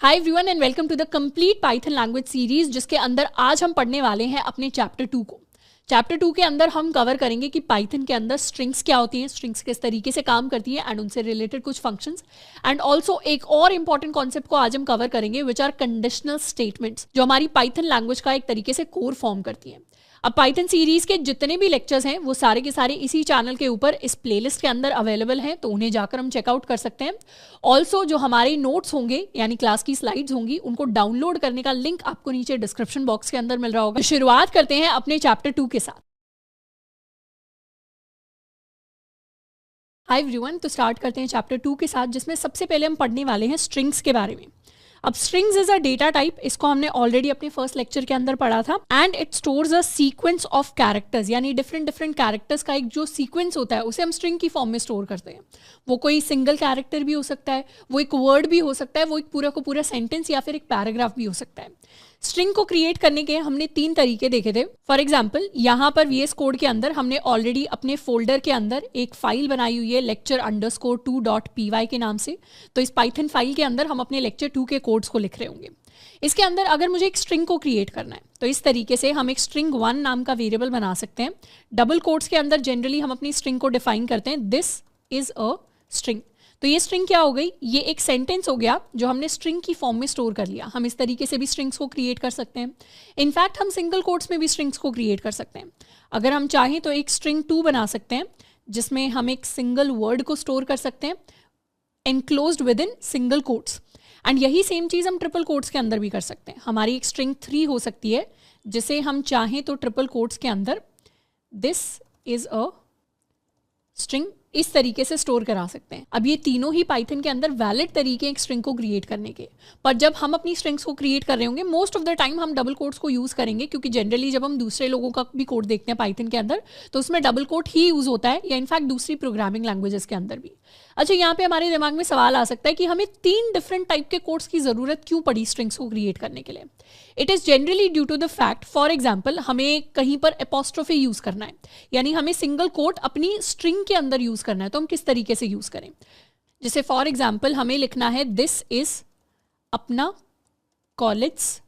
Hi everyone and welcome to the complete Python language series, जिसके अंदर आज हम पढ़ने वाले हैं अपने चैप्टर 2 को। चैप्टर 2 के अंदर हम कवर करेंगे कि पाइथन के अंदर स्ट्रिंग्स क्या होती हैं, स्ट्रिंग्स किस तरीके से काम करती है एंड उनसे रिलेटेड कुछ फंक्शंस, एंड ऑल्सो एक और इंपॉर्टेंट कॉन्सेप्ट को आज हम कवर करेंगे विच आर कंडीशनल स्टेटमेंट्स, जो हमारी पाइथन लैंग्वेज का एक तरीके से कोर फॉर्म करती हैं। अब पाइथन सीरीज के जितने भी लेक्चर्स हैं वो सारे के सारे इसी चैनल के ऊपर इस प्लेलिस्ट के अंदर अवेलेबल हैं, तो उन्हें जाकर हम चेकआउट कर सकते हैं। ऑल्सो जो हमारे नोट्स होंगे यानी क्लास की स्लाइड्स होंगी, उनको डाउनलोड करने का लिंक आपको नीचे डिस्क्रिप्शन बॉक्स के अंदर मिल रहा होगा। शुरुआत करते हैं अपने चैप्टर 2 के साथ। हाय एवरीवन, तो स्टार्ट करते हैं चैप्टर 2 के साथ, जिसमें सबसे पहले हम पढ़ने वाले हैं स्ट्रिंग्स के बारे में। अब strings is a data type, इसको हमने ऑलरेडी अपने फर्स्ट लेक्चर के अंदर पढ़ा था। And it stores a sequence of characters, यानी डिफरेंट डिफरेंट कैरेक्टर्स का एक जो सीक्वेंस होता है उसे हम स्ट्रिंग की फॉर्म में स्टोर करते हैं। वो कोई सिंगल कैरेक्टर भी हो सकता है, वो एक वर्ड भी हो सकता है, वो एक पूरा को पूरा सेंटेंस या फिर एक पैराग्राफ भी हो सकता है। स्ट्रिंग को क्रिएट करने के हमने 3 तरीके देखे थे। फॉर एग्जाम्पल, यहाँ पर VS कोड के अंदर हमने ऑलरेडी अपने फोल्डर के अंदर एक फाइल बनाई हुई है lecture_2.py के नाम से। तो इस पाइथन फाइल के अंदर हम अपने लेक्चर 2 के कोड्स को लिख रहे होंगे। इसके अंदर अगर मुझे एक स्ट्रिंग को क्रिएट करना है तो इस तरीके से हम एक string 1 नाम का वेरिएबल बना सकते हैं। डबल कोट्स के अंदर जनरली हम अपनी स्ट्रिंग को डिफाइन करते हैं, दिस इज अ स्ट्रिंग। तो ये स्ट्रिंग क्या हो गई, ये एक सेंटेंस हो गया जो हमने स्ट्रिंग की फॉर्म में स्टोर कर लिया। हम इस तरीके से भी स्ट्रिंग्स को क्रिएट कर सकते हैं। इनफैक्ट हम सिंगल कोट्स में भी स्ट्रिंग्स को क्रिएट कर सकते हैं। अगर हम चाहें तो एक स्ट्रिंग 2 बना सकते हैं, जिसमें हम एक सिंगल वर्ड को स्टोर कर सकते हैं enclosed with in single quotes. And यही सेम चीज़ हम ट्रिपल कोट्स के अंदर भी कर सकते हैं। हमारी एक स्ट्रिंग 3 हो सकती है, जिसे हम चाहें तो ट्रिपल कोट्स के अंदर दिस इज अ स्ट्रिंग इस तरीके से स्टोर करा सकते हैं। अब ये तीनों ही पाइथन के अंदर वैलिड तरीके एक स्ट्रिंग को क्रिएट करने के। पर जब हम अपनी स्ट्रिंग्स को क्रिएट कर रहे होंगे, मोस्ट ऑफ द टाइम हम डबल कोट्स को यूज़ करेंगे, क्योंकि जनरली जब हम दूसरे लोगों का भी कोड देखते हैं पाइथन के अंदर तो उसमें डबल कोट ही यूज़ होता है, या इनफैक्ट दूसरी प्रोग्रामिंग लैंग्वेजेस के अंदर भी। अच्छा, यहाँ पे हमारे दिमाग में सवाल आ सकता है कि हमें 3 डिफरेंट टाइप के कोड्स की ज़रूरत क्यों पड़ी स्ट्रिंग्स को क्रिएट करने के लिए। It is generally due to the fact, for example, हमें कहीं पर एपोस्ट्रोफी यूज़ करना है, यानी हमें सिंगल कोट अपनी स्ट्रिंग के अंदर यूज़ करना है, तो हम किस तरीके से यूज़ करें। जैसे फॉर एग्जाम्पल हमें लिखना है दिस इज़ अपना कॉलेज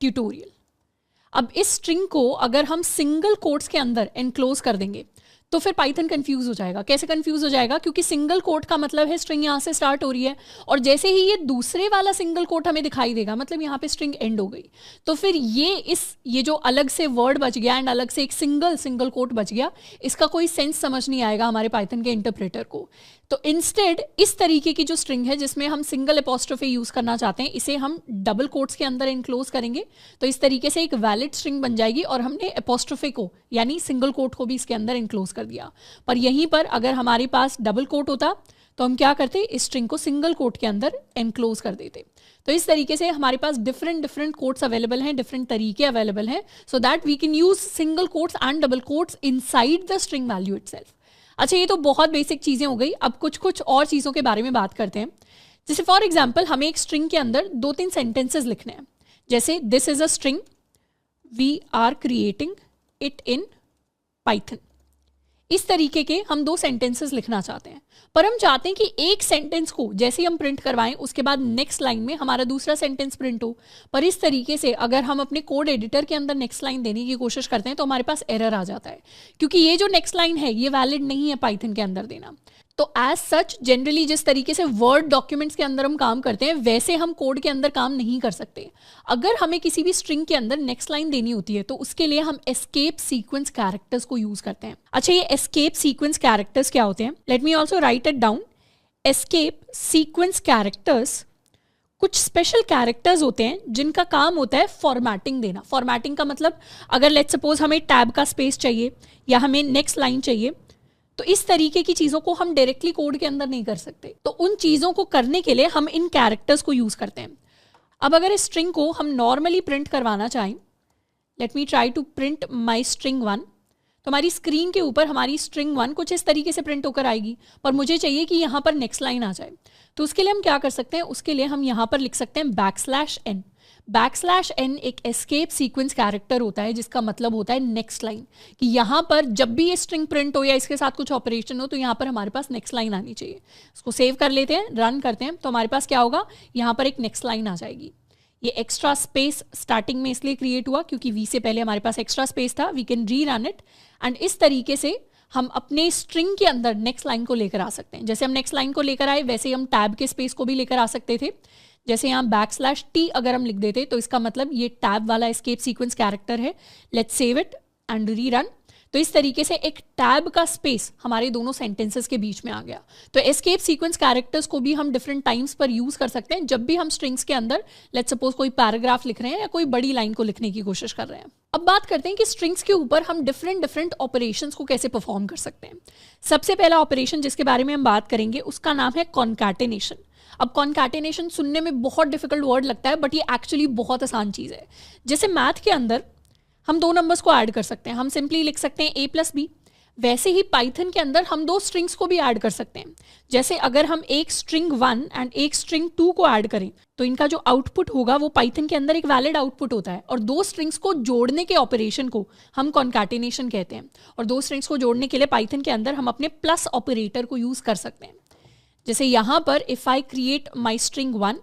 ट्यूटोरियल। अब इस स्ट्रिंग को अगर हम सिंगल कोट्स के अंदर एनक्लोज कर देंगे तो फिर पाइथन कंफ्यूज हो जाएगा। कैसे कंफ्यूज हो जाएगा, क्योंकि सिंगल कोट का मतलब है स्ट्रिंग यहाँ से स्टार्ट हो रही है, और जैसे ही ये दूसरे वाला सिंगल कोट हमें दिखाई देगा मतलब यहाँ पे स्ट्रिंग एंड हो गई। तो फिर ये जो अलग से वर्ड बच गया एंड अलग से एक सिंगल कोट बच गया, इसका कोई सेंस समझ नहीं आएगा हमारे पाइथन के इंटरप्रेटर को। तो इंस्टेड इस तरीके की जो स्ट्रिंग है जिसमें हम सिंगल एपोस्ट्रोफी यूज़ करना चाहते हैं, इसे हम डबल कोट्स के अंदर इनक्लोज करेंगे, तो इस तरीके से एक वैलिड स्ट्रिंग बन जाएगी और हमने एपोस्ट्रोफी को यानी सिंगल कोट को भी इसके अंदर इनक्लोज कर दिया। पर यहीं पर अगर हमारे पास डबल कोट होता तो हम क्या करते, इस स्ट्रिंग को सिंगल कोट के अंदर एनक्लोज कर देते। तो इस तरीके से हमारे पास डिफरेंट कोट्स अवेलेबल हैं, डिफरेंट तरीके अवेलेबल हैं, so that we can use single quotes and double quotes inside the string value itself. अच्छा, ये तो बहुत बेसिक चीज़ें हो गई। अब कुछ और चीज़ों के बारे में बात करते हैं। जैसे फॉर एग्जाम्पल हमें एक स्ट्रिंग के अंदर 2-3 सेंटेंसेस लिखने हैं। जैसे this is a string, we are creating it in Python. इस तरीके के हम 2 सेंटेंसेस लिखना चाहते हैं, पर हम चाहते हैं कि एक सेंटेंस को जैसे हम प्रिंट करवाएं उसके बाद नेक्स्ट लाइन में हमारा दूसरा सेंटेंस प्रिंट हो। पर इस तरीके से अगर हम अपने कोड एडिटर के अंदर नेक्स्ट लाइन देने की कोशिश करते हैं तो हमारे पास एरर आ जाता है, क्योंकि ये जो नेक्स्ट लाइन है ये वैलिड नहीं है पाइथन के अंदर देना। तो एज सच जनरली जिस तरीके से वर्ड डॉक्यूमेंट्स के अंदर हम काम करते हैं वैसे हम कोड के अंदर काम नहीं कर सकते। अगर हमें किसी भी स्ट्रिंग के अंदर नेक्स्ट लाइन देनी होती है तो उसके लिए हम एस्केप सीक्वेंस कैरेक्टर्स को यूज करते हैं। अच्छा, ये एस्केप सीक्वेंस कैरेक्टर्स क्या होते हैं, let me also right it down. Escape sequence characters कुछ स्पेशल कैरेक्टर्स होते हैं जिनका काम होता है फॉर्मेटिंग देना। फॉर्मेटिंग का मतलब, अगर लेट्स सपोज हमें टैब का स्पेस चाहिए या हमें नेक्स्ट लाइन चाहिए, तो इस तरीके की चीज़ों को हम डायरेक्टली कोड के अंदर नहीं कर सकते। तो उन चीज़ों को करने के लिए हम इन कैरेक्टर्स को यूज़ करते हैं। अब अगर इस स्ट्रिंग को हम नॉर्मली प्रिंट करवाना चाहें, let me try to print my string 1, तो हमारी स्क्रीन के ऊपर हमारी स्ट्रिंग 1 कुछ इस तरीके से प्रिंट होकर आएगी, पर मुझे चाहिए कि यहाँ पर नेक्स्ट लाइन आ जाए। तो उसके लिए हम क्या कर सकते हैं, उसके लिए हम यहाँ पर लिख सकते हैं \n। \n एक एस्केप सीक्वेंस कैरेक्टर होता है, जिसका मतलब होता है नेक्स्ट लाइन, कि यहाँ पर जब भी ये स्ट्रिंग प्रिंट हो या इसके साथ कुछ ऑपरेशन हो तो यहाँ पर हमारे पास नेक्स्ट लाइन आनी चाहिए। इसको सेव कर लेते हैं, रन करते हैं, तो हमारे पास क्या होगा, यहाँ पर एक नेक्स्ट लाइन आ जाएगी। ये एक्स्ट्रा स्पेस स्टार्टिंग में इसलिए क्रिएट हुआ क्योंकि वी से पहले हमारे पास एक्स्ट्रा स्पेस था। We can rerun it and इस तरीके से हम अपने स्ट्रिंग के अंदर नेक्स्ट लाइन को लेकर आ सकते हैं। जैसे हम नेक्स्ट लाइन को लेकर आए वैसे ही हम टैब के स्पेस को भी लेकर आ सकते थे। जैसे यहाँ \t अगर हम लिख देते तो इसका मतलब ये टैब वाला एस्केप सीक्वेंस कैरेक्टर है। Let's save it and re run. तो इस तरीके से एक टैब का स्पेस हमारे दोनों सेंटेंसेस के बीच में आ गया। तो एस्केप सीक्वेंस कैरेक्टर्स को भी हम डिफरेंट टाइम्स पर यूज कर सकते हैं जब भी हम स्ट्रिंग्स के अंदर लेट्स सपोज कोई पैराग्राफ लिख रहे हैं या कोई बड़ी लाइन को लिखने की कोशिश कर रहे हैं। अब बात करते हैं कि स्ट्रिंग्स के ऊपर हम डिफरेंट ऑपरेशंस को कैसे परफॉर्म कर सकते हैं। सबसे पहला ऑपरेशन जिसके बारे में हम बात करेंगे उसका नाम है कॉन्कैटेनेशन। अब कॉन्कैटेनेशन सुनने में बहुत डिफिकल्ट वर्ड लगता है, बट ये एक्चुअली बहुत आसान चीज़ है। जैसे मैथ के अंदर हम दो नंबर्स को ऐड कर सकते हैं, हम सिंपली लिख सकते हैं a + b। वैसे ही पाइथन के अंदर हम दो स्ट्रिंग्स को भी ऐड कर सकते हैं। जैसे अगर हम एक स्ट्रिंग 1 एंड एक स्ट्रिंग 2 को ऐड करें तो इनका जो आउटपुट होगा वो पाइथन के अंदर एक वैलिड आउटपुट होता है। और दो स्ट्रिंग्स को जोड़ने के ऑपरेशन को हम कॉन्कैटेनेशन कहते हैं। और दो स्ट्रिंग्स को जोड़ने के लिए पाइथन के अंदर हम अपने प्लस ऑपरेटर को यूज कर सकते हैं। जैसे यहाँ पर if I create my string 1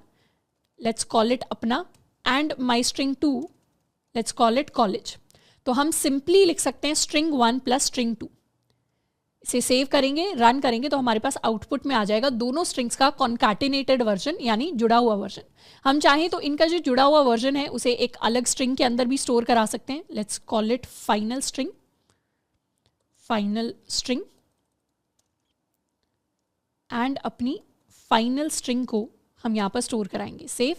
let's call it अपना and my string 2 let's call it college, तो हम सिंपली लिख सकते हैं स्ट्रिंग 1 + स्ट्रिंग 2। इसे सेव करेंगे, रन करेंगे तो हमारे पास आउटपुट में आ जाएगा दोनों स्ट्रिंग्स का कॉन्कैटिनेटेड वर्जन, यानी जुड़ा हुआ वर्जन। हम चाहें तो इनका जो जुड़ा हुआ वर्जन है उसे एक अलग स्ट्रिंग के अंदर भी स्टोर करा सकते हैं। Let's call it final string and अपनी फाइनल स्ट्रिंग को हम यहाँ पर स्टोर कराएंगे। सेव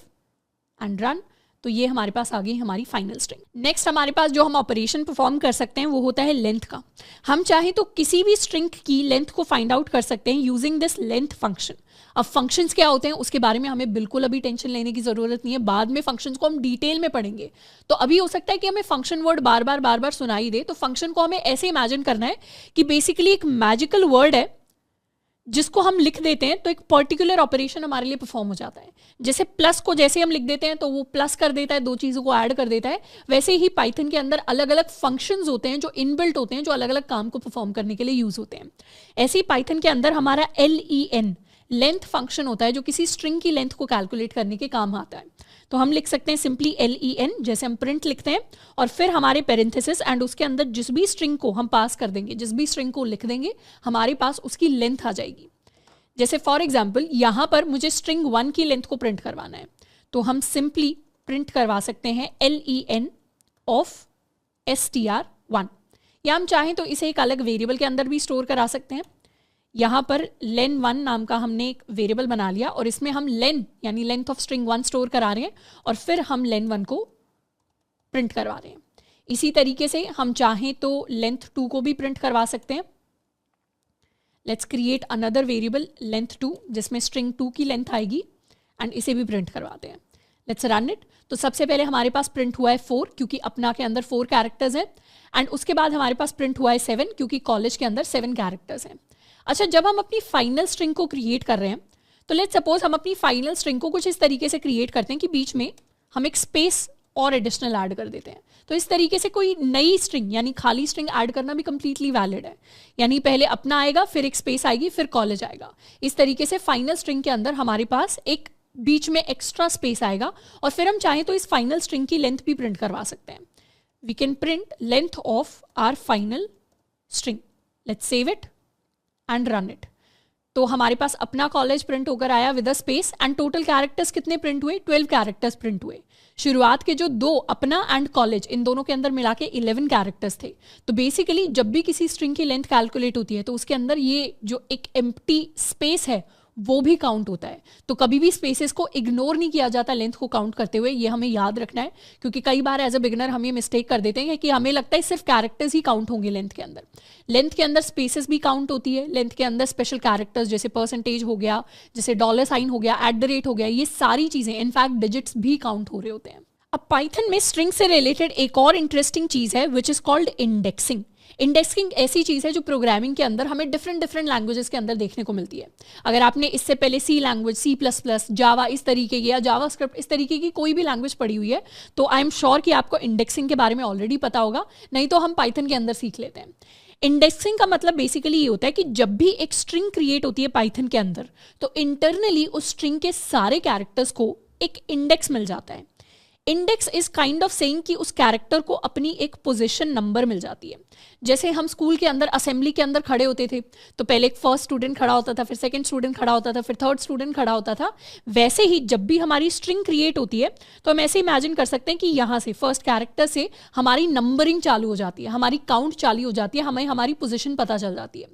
एंड रन, तो ये हमारे पास आ गई हमारी फाइनल स्ट्रिंग। नेक्स्ट हमारे पास जो हम ऑपरेशन परफॉर्म कर सकते हैं वो होता है लेंथ का। हम चाहें तो किसी भी स्ट्रिंग की लेंथ को फाइंड आउट कर सकते हैं यूजिंग दिस लेंथ फंक्शन। अब फंक्शंस क्या होते हैं उसके बारे में हमें बिल्कुल अभी टेंशन लेने की जरूरत नहीं है, बाद में फंक्शंस को हम डिटेल में पढ़ेंगे। तो अभी हो सकता है कि हमें फंक्शन वर्ड बार बार सुनाई दे, तो फंक्शन को हमें ऐसे इमेजिन करना है कि बेसिकली एक मैजिकल वर्ड है जिसको हम लिख देते हैं तो एक पर्टिकुलर ऑपरेशन हमारे लिए परफॉर्म हो जाता है। जैसे प्लस को जैसे हम लिख देते हैं तो वो प्लस कर देता है, दो चीज़ों को ऐड कर देता है। वैसे ही पाइथन के अंदर अलग अलग फंक्शंस होते हैं जो इनबिल्ट होते हैं, जो अलग अलग काम को परफॉर्म करने के लिए यूज होते हैं। ऐसे ही पाइथन के अंदर हमारा LEN लेंथ फंक्शन होता है जो किसी स्ट्रिंग की लेंथ को कैलकुलेट करने के काम आता है। तो हम लिख सकते हैं सिंपली LEN, जैसे हम प्रिंट लिखते हैं और फिर हमारे पेरेंथेसिस एंड उसके अंदर जिस भी स्ट्रिंग को हम पास कर देंगे, जिस भी स्ट्रिंग को लिख देंगे, हमारे पास उसकी लेंथ आ जाएगी। जैसे फॉर एग्जाम्पल यहाँ पर मुझे स्ट्रिंग 1 की लेंथ को प्रिंट करवाना है, तो हम सिंपली प्रिंट करवा सकते हैं LEN ऑफ str1, या हम चाहें तो इसे एक अलग वेरिएबल के अंदर भी स्टोर करा सकते हैं। यहाँ पर len1 नाम का हमने एक वेरिएबल बना लिया और इसमें हम len यानी लेंथ ऑफ स्ट्रिंग 1 स्टोर करा रहे हैं और फिर हम len1 को प्रिंट करवा रहे हैं। इसी तरीके से हम चाहें तो लेंथ 2 को भी प्रिंट करवा सकते हैं। Let's create another variable length 2 जिसमें स्ट्रिंग 2 की लेंथ आएगी एंड इसे भी प्रिंट करवाते हैं। Let's run it. तो सबसे पहले हमारे पास प्रिंट हुआ है 4 क्योंकि अपना के अंदर 4 कैरेक्टर्स हैं, एंड उसके बाद हमारे पास प्रिंट हुआ है 7 क्योंकि कॉलेज के अंदर 7 कैरेक्टर्स हैं। अच्छा, जब हम अपनी फाइनल स्ट्रिंग को क्रिएट कर रहे हैं तो लेट्स सपोज हम अपनी फाइनल स्ट्रिंग को कुछ इस तरीके से क्रिएट करते हैं कि बीच में हम एक स्पेस और एडिशनल ऐड कर देते हैं। तो इस तरीके से कोई नई स्ट्रिंग यानी खाली स्ट्रिंग ऐड करना भी कंप्लीटली वैलिड है, यानी पहले अपना आएगा, फिर एक स्पेस आएगी, फिर कॉलेज आएगा। इस तरीके से फाइनल स्ट्रिंग के अंदर हमारे पास एक बीच में एक्स्ट्रा स्पेस आएगा और फिर हम चाहें तो इस फाइनल स्ट्रिंग की लेंथ भी प्रिंट करवा सकते हैं। We can print length of our final string. Let's save it and run it. तो हमारे पास अपना कॉलेज प्रिंट होकर आया with a space and total characters कितने प्रिंट हुए? 12 कैरेक्टर्स प्रिंट हुए। शुरुआत के जो 2 अपना एंड कॉलेज इन दोनों के अंदर मिला के 11 कैरेक्टर्स थे। तो बेसिकली जब भी किसी स्ट्रिंग की लेंथ कैलकुलेट होती है तो उसके अंदर ये जो एक एम्प्टी स्पेस है वो भी काउंट होता है। तो कभी भी स्पेसेस को इग्नोर नहीं किया जाता लेंथ को काउंट करते हुए, ये हमें याद रखना है, क्योंकि कई बार एज अ बिगिनर हम ये मिस्टेक कर देते हैं कि हमें लगता है सिर्फ कैरेक्टर्स ही काउंट होंगे लेंथ के अंदर। लेंथ के अंदर स्पेसेस भी काउंट होती है, लेंथ के अंदर स्पेशल कैरेक्टर्स जैसे परसेंटेज हो गया, जैसे $साइन हो गया, @ हो गया, ये सारी चीज़ें इनफैक्ट डिजिट्स भी काउंट हो रहे होते हैं। अब पाइथन में स्ट्रिंग से रिलेटेड एक और इंटरेस्टिंग चीज़ है which is called indexing. Indexing ऐसी चीज़ है जो प्रोग्रामिंग के अंदर हमें डिफरेंट डिफरेंट लैंग्वेजेस के अंदर देखने को मिलती है। अगर आपने इससे पहले सी लैंग्वेज, C++, जावा इस तरीके की या जावा स्क्रिप्ट इस तरीके की कोई भी लैंग्वेज पढ़ी हुई है तो आई एम श्योर कि आपको इंडेक्सिंग के बारे में ऑलरेडी पता होगा, नहीं तो हम पाइथन के अंदर सीख लेते हैं। इंडेक्सिंग का मतलब बेसिकली ये होता है कि जब भी एक स्ट्रिंग क्रिएट होती है पाइथन के अंदर तो इंटरनली उस स्ट्रिंग के सारे कैरेक्टर्स को एक इंडेक्स मिल जाता है। Index is kind of saying कि उस कैरेक्टर को अपनी एक पोजीशन नंबर मिल जाती है। जैसे हम स्कूल के अंदर असेंबली के अंदर खड़े होते थे तो पहले एक फर्स्ट स्टूडेंट खड़ा होता था, फिर सेकंड स्टूडेंट खड़ा होता था, फिर थर्ड स्टूडेंट खड़ा होता था। वैसे ही जब भी हमारी स्ट्रिंग क्रिएट होती है तो हम ऐसे इमेजिन कर सकते हैं कि यहाँ से फर्स्ट कैरेक्टर से हमारी नंबरिंग चालू हो जाती है, हमारी काउंट चालू हो जाती है, हमें हमारी पोजीशन पता चल जाती है।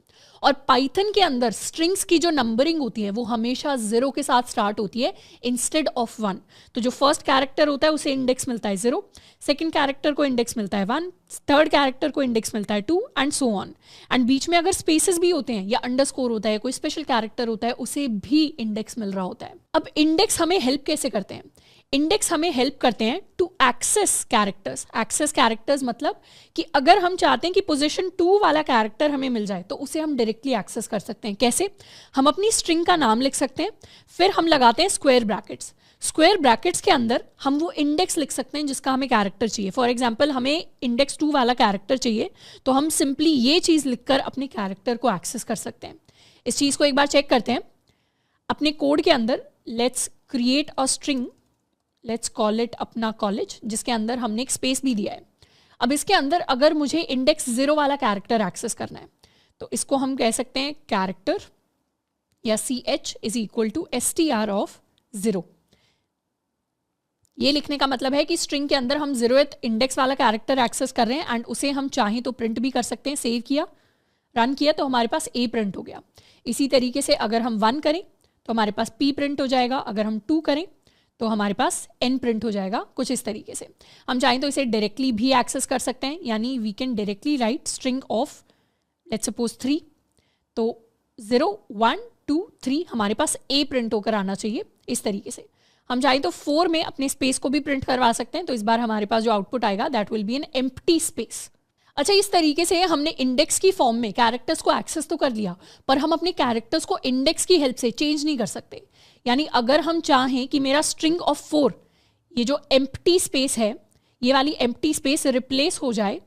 और पाइथन के अंदर स्ट्रिंग्स की जो नंबरिंग होती है वो हमेशा 0 के साथ स्टार्ट होती है इंस्टेड ऑफ 1। तो जो फर्स्ट कैरेक्टर होता है उसे इंडेक्स मिलता है 0, सेकंड कैरेक्टर को इंडेक्स मिलता है 1, थर्ड कैरेक्टर को इंडेक्स मिलता है 2 एंड सो ऑन। एंड बीच में अगर स्पेसेस भी होते हैं या अंडरस्कोर होता है, कोई स्पेशल कैरेक्टर होता है, उसे भी इंडेक्स मिल रहा होता है। अब इंडेक्स हमें हेल्प कैसे करते हैं? इंडेक्स हमें हेल्प करते हैं to access characters. Access characters मतलब कि अगर हम चाहते हैं कि पोजीशन 2 वाला कैरेक्टर हमें मिल जाए तो उसे हम डायरेक्टली एक्सेस कर सकते हैं। कैसे? हम अपनी स्ट्रिंग का नाम लिख सकते हैं, फिर हम लगाते हैं स्क्वायर ब्रैकेट्स। स्क्वायर ब्रैकेट्स के अंदर हम वो इंडेक्स लिख सकते हैं जिसका हमें कैरेक्टर चाहिए। फॉर एग्जाम्पल हमें इंडेक्स 2 वाला कैरेक्टर चाहिए तो हम सिंपली ये चीज़ लिखकर अपने कैरेक्टर को एक्सेस कर सकते हैं। इस चीज़ को एक बार चेक करते हैं अपने कोड के अंदर। Let's create a string, let's call it अपना कॉलेज, जिसके अंदर हमने एक स्पेस भी दिया है। अब इसके अंदर अगर मुझे इंडेक्स 0 वाला कैरेक्टर एक्सेस करना है तो इसको हम कह सकते हैं कैरेक्टर या CH is equal to STR of 0। ये लिखने का मतलब है कि स्ट्रिंग के अंदर हम 0th इंडेक्स वाला कैरेक्टर एक्सेस कर रहे हैं एंड उसे हम चाहें तो प्रिंट भी कर सकते हैं। सेव किया, रन किया तो हमारे पास A प्रिंट हो गया। इसी तरीके से अगर हम 1 करें तो हमारे पास P प्रिंट हो जाएगा, अगर हम 2 करें तो हमारे पास N प्रिंट हो जाएगा। कुछ इस तरीके से हम चाहें तो इसे डायरेक्टली भी एक्सेस कर सकते हैं, यानी we can directly write string of let's suppose 3, तो 0 1 2 3 हमारे पास A प्रिंट होकर आना चाहिए। इस तरीके से हम चाहें तो 4 में अपने स्पेस को भी प्रिंट करवा सकते हैं, तो इस बार हमारे पास जो आउटपुट आएगा that will be an empty space. अच्छा, इस तरीके से हमने इंडेक्स की फॉर्म में कैरेक्टर्स को एक्सेस तो कर लिया, पर हम अपने कैरेक्टर्स को इंडेक्स की हेल्प से चेंज नहीं कर सकते। यानी अगर हम चाहें कि मेरा स्ट्रिंग ऑफ 4, ये जो एम्प्टी स्पेस है, ये वाली एम्प्टी स्पेस रिप्लेस हो जाए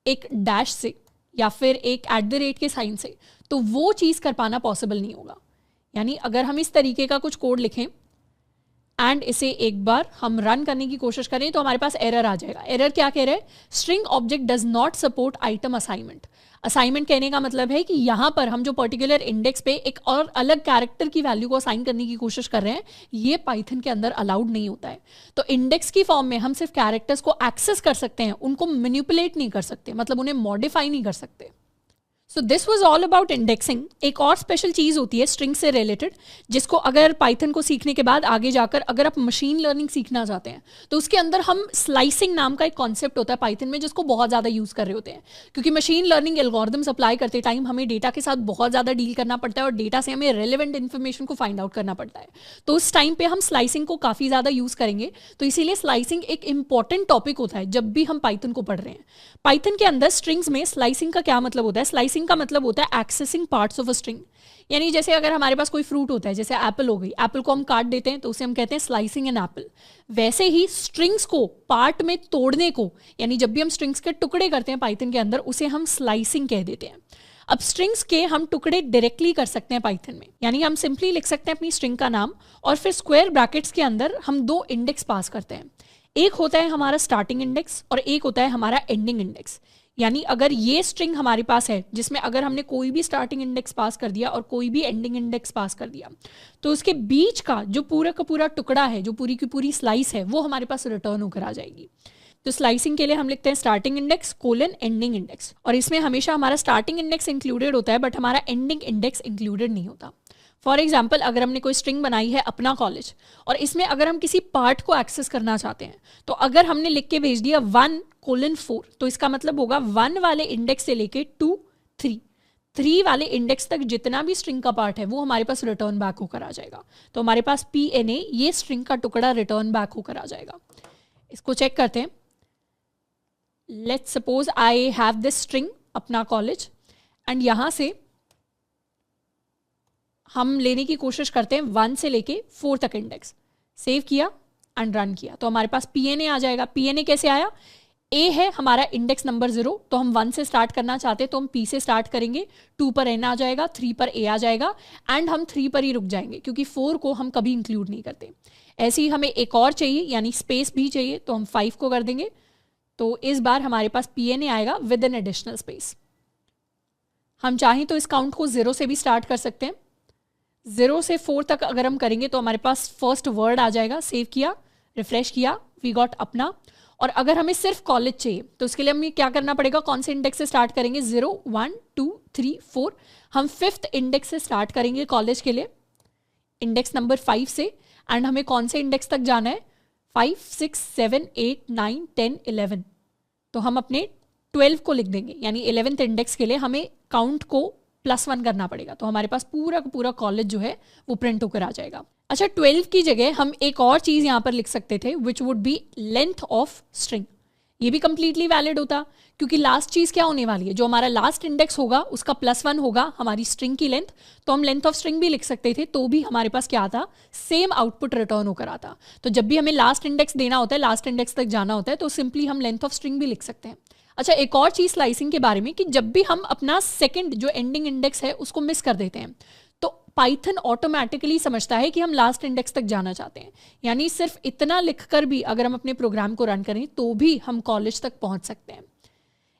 एक डैश से या फिर एक @ के साइन से, तो वो चीज़ कर पाना पॉसिबल नहीं होगा। यानी अगर हम इस तरीके का कुछ कोड लिखें एंड इसे एक बार हम रन करने की कोशिश करें तो हमारे पास एरर आ जाएगा। एरर क्या कह रहा है? String object does not support item assignment. Assignment कहने का मतलब है कि यहाँ पर हम जो पर्टिकुलर इंडेक्स पे एक और अलग कैरेक्टर की वैल्यू को असाइन करने की कोशिश कर रहे हैं, ये पाइथन के अंदर अलाउड नहीं होता है। तो इंडेक्स की फॉर्म में हम सिर्फ कैरेक्टर्स को एक्सेस कर सकते हैं, उनको मैनिपुलेट नहीं कर सकते, मतलब उन्हें मॉडिफाई नहीं कर सकते। So this was all about indexing. एक और स्पेशल चीज़ होती है स्ट्रिंग से रिलेटेड, जिसको अगर पाइथन को सीखने के बाद आगे जाकर अगर आप मशीन लर्निंग सीखना चाहते हैं तो उसके अंदर हम स्लाइसिंग नाम का एक कॉन्सेप्ट होता है पाइथन में, जिसको बहुत ज़्यादा यूज़ कर रहे होते हैं। क्योंकि मशीन लर्निंग एल्गोरिथम्स अप्लाई करते टाइम हमें डेटा के साथ बहुत ज़्यादा डील करना पड़ता है और डेटा से हमें रेलिवेंट इन्फॉर्मेशन को फाइंड आउट करना पड़ता है। तो उस टाइम पर हम स्लाइसिंग को काफ़ी ज़्यादा यूज़ करेंगे। तो इसीलिए स्लाइसिंग एक इंपॉर्टेंट टॉपिक होता है जब भी हम पाइथन को पढ़ रहे हैं। पाइथन के अंदर स्ट्रिंग्स में स्लाइसिंग का क्या मतलब होता है? स्लाइसिंग का मतलब होता है accessing parts of a string. यानी जैसे अगर हमारे पास कोई फ्रूट होता है, जैसे एप्पल हो गई, एप्पल को हम काट देते हैं तो उसे हम कहते हैं स्लाइसिंग एन एप्पल। वैसे ही स्ट्रिंग्स को पार्ट में तोड़ने को, यानी जब भी हम स्ट्रिंग्स के टुकड़े करते हैं पाइथन के अंदर, उसे हम स्लाइसिंग कह देते हैं। अब स्ट्रिंग्स के हम टुकड़े डायरेक्टली कर सकते हैं पाइथन में, यानी हम सिंपली लिख सकते हैं अपनी स्ट्रिंग का नाम और फिर स्क्वायर ब्रैकेट्स के अंदर हम 2 इंडेक्स पास करते हैं। एक होता है हमारा स्टार्टिंग इंडेक्स और एक होता है हमारा एंडिंग इंडेक्स। यानी अगर ये स्ट्रिंग हमारे पास है जिसमें अगर हमने कोई भी स्टार्टिंग इंडेक्स पास कर दिया और कोई भी एंडिंग इंडेक्स पास कर दिया, तो उसके बीच का जो पूरा का पूरा टुकड़ा है, जो पूरी की पूरी स्लाइस है, वो हमारे पास रिटर्न होकर आ जाएगी। तो स्लाइसिंग के लिए हम लिखते हैं starting index colon ending index, और इसमें हमेशा हमारा स्टार्टिंग इंडेक्स इंक्लूडेड होता है बट हमारा एंडिंग इंडेक्स इंक्लूडेड नहीं होता। फॉर एग्जाम्पल, अगर हमने कोई स्ट्रिंग बनाई है अपना कॉलेज और इसमें अगर हम किसी पार्ट को एक्सेस करना चाहते हैं, तो अगर हमने लिख के भेज दिया 1:4, तो इसका मतलब होगा 1 वाले इंडेक्स से लेके 2 3 वाले इंडेक्स तक जितना भी स्ट्रिंग का पार्ट है वो हमारे पास रिटर्न बैक होकर आ जाएगा। तो हमारे पास PNA, ये स्ट्रिंग का टुकड़ा रिटर्न बैक होकर आ जाएगा। इसको चेक करते हैं। Let's suppose I have this string अपना कॉलेज, एंड यहाँ से हम लेने की कोशिश करते हैं 1 से लेके 4 तक इंडेक्स। सेव किया एंड रन किया तो हमारे पास PNA आ जाएगा। PNA कैसे आया? A है हमारा इंडेक्स नंबर 0, तो हम 1 से स्टार्ट करना चाहते हैं तो हम P से स्टार्ट करेंगे, 2 पर N आ जाएगा, 3 पर A आ जाएगा, एंड हम 3 पर ही रुक जाएंगे क्योंकि 4 को हम कभी इंक्लूड नहीं करते। ऐसे ही हमें एक और चाहिए यानी स्पेस भी चाहिए, तो हम 5 को कर देंगे। तो इस बार हमारे पास PNA आएगा विद एन एडिशनल स्पेस। हम चाहें तो इस काउंट को 0 से भी स्टार्ट कर सकते हैं। 0 से 4 तक अगर हम करेंगे तो हमारे पास फर्स्ट वर्ड आ जाएगा। सेव किया, रिफ्रेश किया, वी गॉट अपना। और अगर हमें सिर्फ कॉलेज चाहिए तो उसके लिए हमें क्या करना पड़ेगा? कौन से इंडेक्स से स्टार्ट करेंगे? 0, 1, 2, 3, 4। हम 5th इंडेक्स से स्टार्ट करेंगे कॉलेज के लिए, इंडेक्स नंबर 5 से। एंड हमें कौन से इंडेक्स तक जाना है? 5, 6, 7, 8, 9, 10, 11। तो हम अपने 12 को लिख देंगे, यानी 11th इंडेक्स के लिए हमें काउंट को +1 करना पड़ेगा। तो हमारे पास पूरा का पूरा कॉलेज जो है वो प्रिंट होकर आ जाएगा। अच्छा, 12 की जगह हम एक और चीज़ यहाँ पर लिख सकते थे which would be length of string. ये भी कंप्लीटली वैलिड होता, क्योंकि लास्ट चीज़ क्या होने वाली है? जो हमारा लास्ट इंडेक्स होगा उसका +1 होगा हमारी स्ट्रिंग की लेंथ, तो हम लेंथ ऑफ स्ट्रिंग भी लिख सकते थे, तो भी हमारे पास क्या आता? सेम आउटपुट रिटर्न होकर आता। तो जब भी हमें लास्ट इंडेक्स देना होता है, लास्ट इंडेक्स तक जाना होता है, तो सिंपली हम लेंथ ऑफ स्ट्रिंग भी लिख सकते हैं। अच्छा, एक और चीज़ स्लाइसिंग के बारे में कि जब भी हम अपना सेकंड जो एंडिंग इंडेक्स है उसको मिस कर देते हैं तो पाइथन ऑटोमेटिकली समझता है कि हम लास्ट इंडेक्स तक जाना चाहते हैं। यानी सिर्फ इतना लिखकर भी अगर हम अपने प्रोग्राम को रन करें तो भी हम कॉलेज तक पहुंच सकते हैं।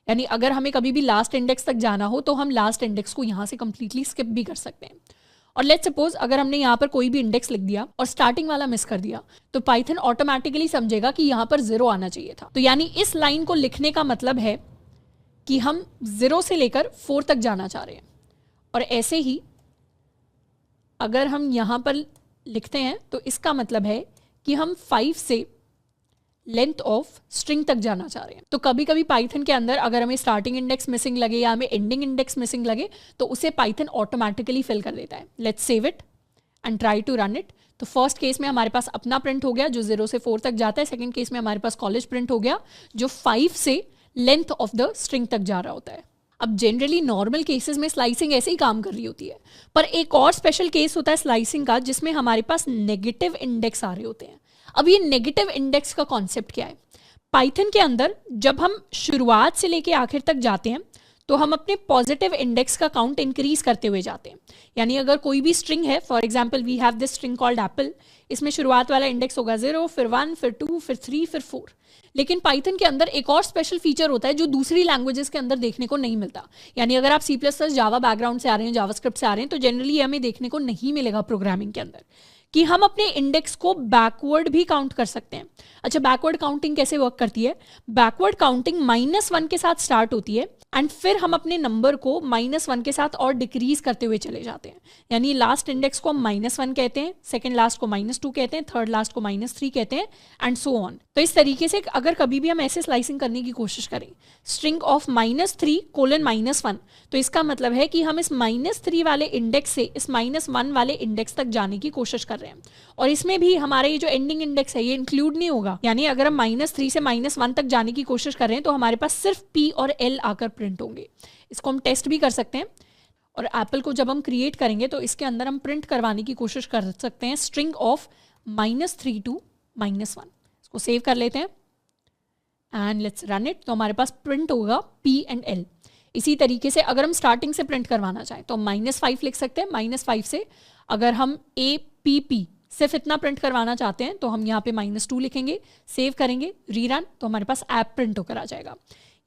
यानी अगर हमें कभी भी लास्ट इंडेक्स तक जाना हो तो हम लास्ट इंडेक्स को यहाँ से कंप्लीटली स्किप भी कर सकते हैं। और लेट्स सपोज अगर हमने यहाँ पर कोई भी इंडेक्स लिख दिया और स्टार्टिंग वाला मिस कर दिया तो पाइथन ऑटोमेटिकली समझेगा कि यहाँ पर 0 आना चाहिए था। तो यानी इस लाइन को लिखने का मतलब है कि हम 0 से लेकर 4 तक जाना चाह रहे हैं। और ऐसे ही अगर हम यहाँ पर लिखते हैं तो इसका मतलब है कि हम 5 से लेंथ ऑफ स्ट्रिंग तक जाना चाह रहे हैं। तो कभी कभी पाइथन के अंदर अगर हमें स्टार्टिंग इंडेक्स मिसिंग लगे या हमें एंडिंग इंडेक्स मिसिंग लगे तो उसे पाइथन ऑटोमेटिकली फिल कर देता है। Let's save it and try to run it. तो फर्स्ट केस में हमारे पास अपना प्रिंट हो गया जो 0 से 4 तक जाता है। सेकंड केस में हमारे पास कॉलेज प्रिंट हो गया जो 5 से लेंथ ऑफ द स्ट्रिंग तक जा रहा होता है। अब जनरली नॉर्मल केसेस में स्लाइसिंग ऐसे ही काम कर रही होती है, पर एक और स्पेशल केस होता है स्लाइसिंग का जिसमें हमारे पास नेगेटिव इंडेक्स आ रहे होते हैं। अब ये नेगेटिव इंडेक्स का कॉन्सेप्ट क्या है? पाइथन के अंदर जब हम शुरुआत से लेके आखिर तक जाते हैं तो हम अपने पॉजिटिव इंडेक्स का काउंट इंक्रीज करते हुए जाते हैं। यानी अगर कोई भी स्ट्रिंग है, for example we have this string called apple, इसमें शुरुआत वाला इंडेक्स होगा 0, फिर 1, फिर 2, फिर 3, फिर 4। लेकिन पाइथन के अंदर एक और स्पेशल फीचर होता है जो दूसरी लैंग्वेजेस के अंदर देखने को नहीं मिलता। यानी अगर आप C++ जावा बैकग्राउंड से आ रहे हैं, जावास्क्रिप्ट से आ रहे हैं, तो जनरली हमें देखने को नहीं मिलेगा प्रोग्रामिंग के अंदर कि हम अपने इंडेक्स को बैकवर्ड भी काउंट कर सकते हैं। अच्छा, बैकवर्ड काउंटिंग कैसे वर्क करती है? बैकवर्ड काउंटिंग -1 के साथ स्टार्ट होती है एंड फिर हम अपने नंबर को -1 के साथ और डिक्रीज करते हुए चले जाते हैं। यानी लास्ट इंडेक्स को हम -1 कहते हैं, सेकंड लास्ट को -2 कहते हैं, थर्ड लास्ट को -3 कहते हैं एंड सो ऑन। तो इस तरीके से अगर कभी भी हम ऐसे स्लाइसिंग करने की कोशिश करें स्ट्रिंग ऑफ -3:-1, तो इसका मतलब है कि हम इस -3 वाले इंडेक्स से इस -1 वाले इंडेक्स तक जाने की कोशिश कर रहे हैं। और इसमें भी हमारे ये जो एंडिंग इंडेक्स है ये इंक्लूड नहीं होगा। यानी अगर हम -3 से -1 तक जाने की कोशिश कर रहे हैं तो हमारे पास सिर्फ P और L आकर प्रिंट होंगे। इसको हम टेस्ट भी कर सकते हैं। और एप्पल को जब हम क्रिएट करेंगे तो इसके अंदर हम प्रिंट करवाने की कोशिश कर सकते हैं स्ट्रिंग ऑफ -3 to -1। इसको सेव कर लेते हैं एंड लेट्स रन इट। तो हमारे पास प्रिंट होगा P एंड L। इसी तरीके से अगर हम स्टार्टिंग से प्रिंट करवाना चाहें तो -5 लिख सकते हैं। -5 से अगर हम APP सिर्फ इतना प्रिंट करवाना चाहते हैं तो हम यहाँ पे -2 लिखेंगे, सेव करेंगे, रीरन, तो हमारे पास ऐप प्रिंट होकर आ जाएगा।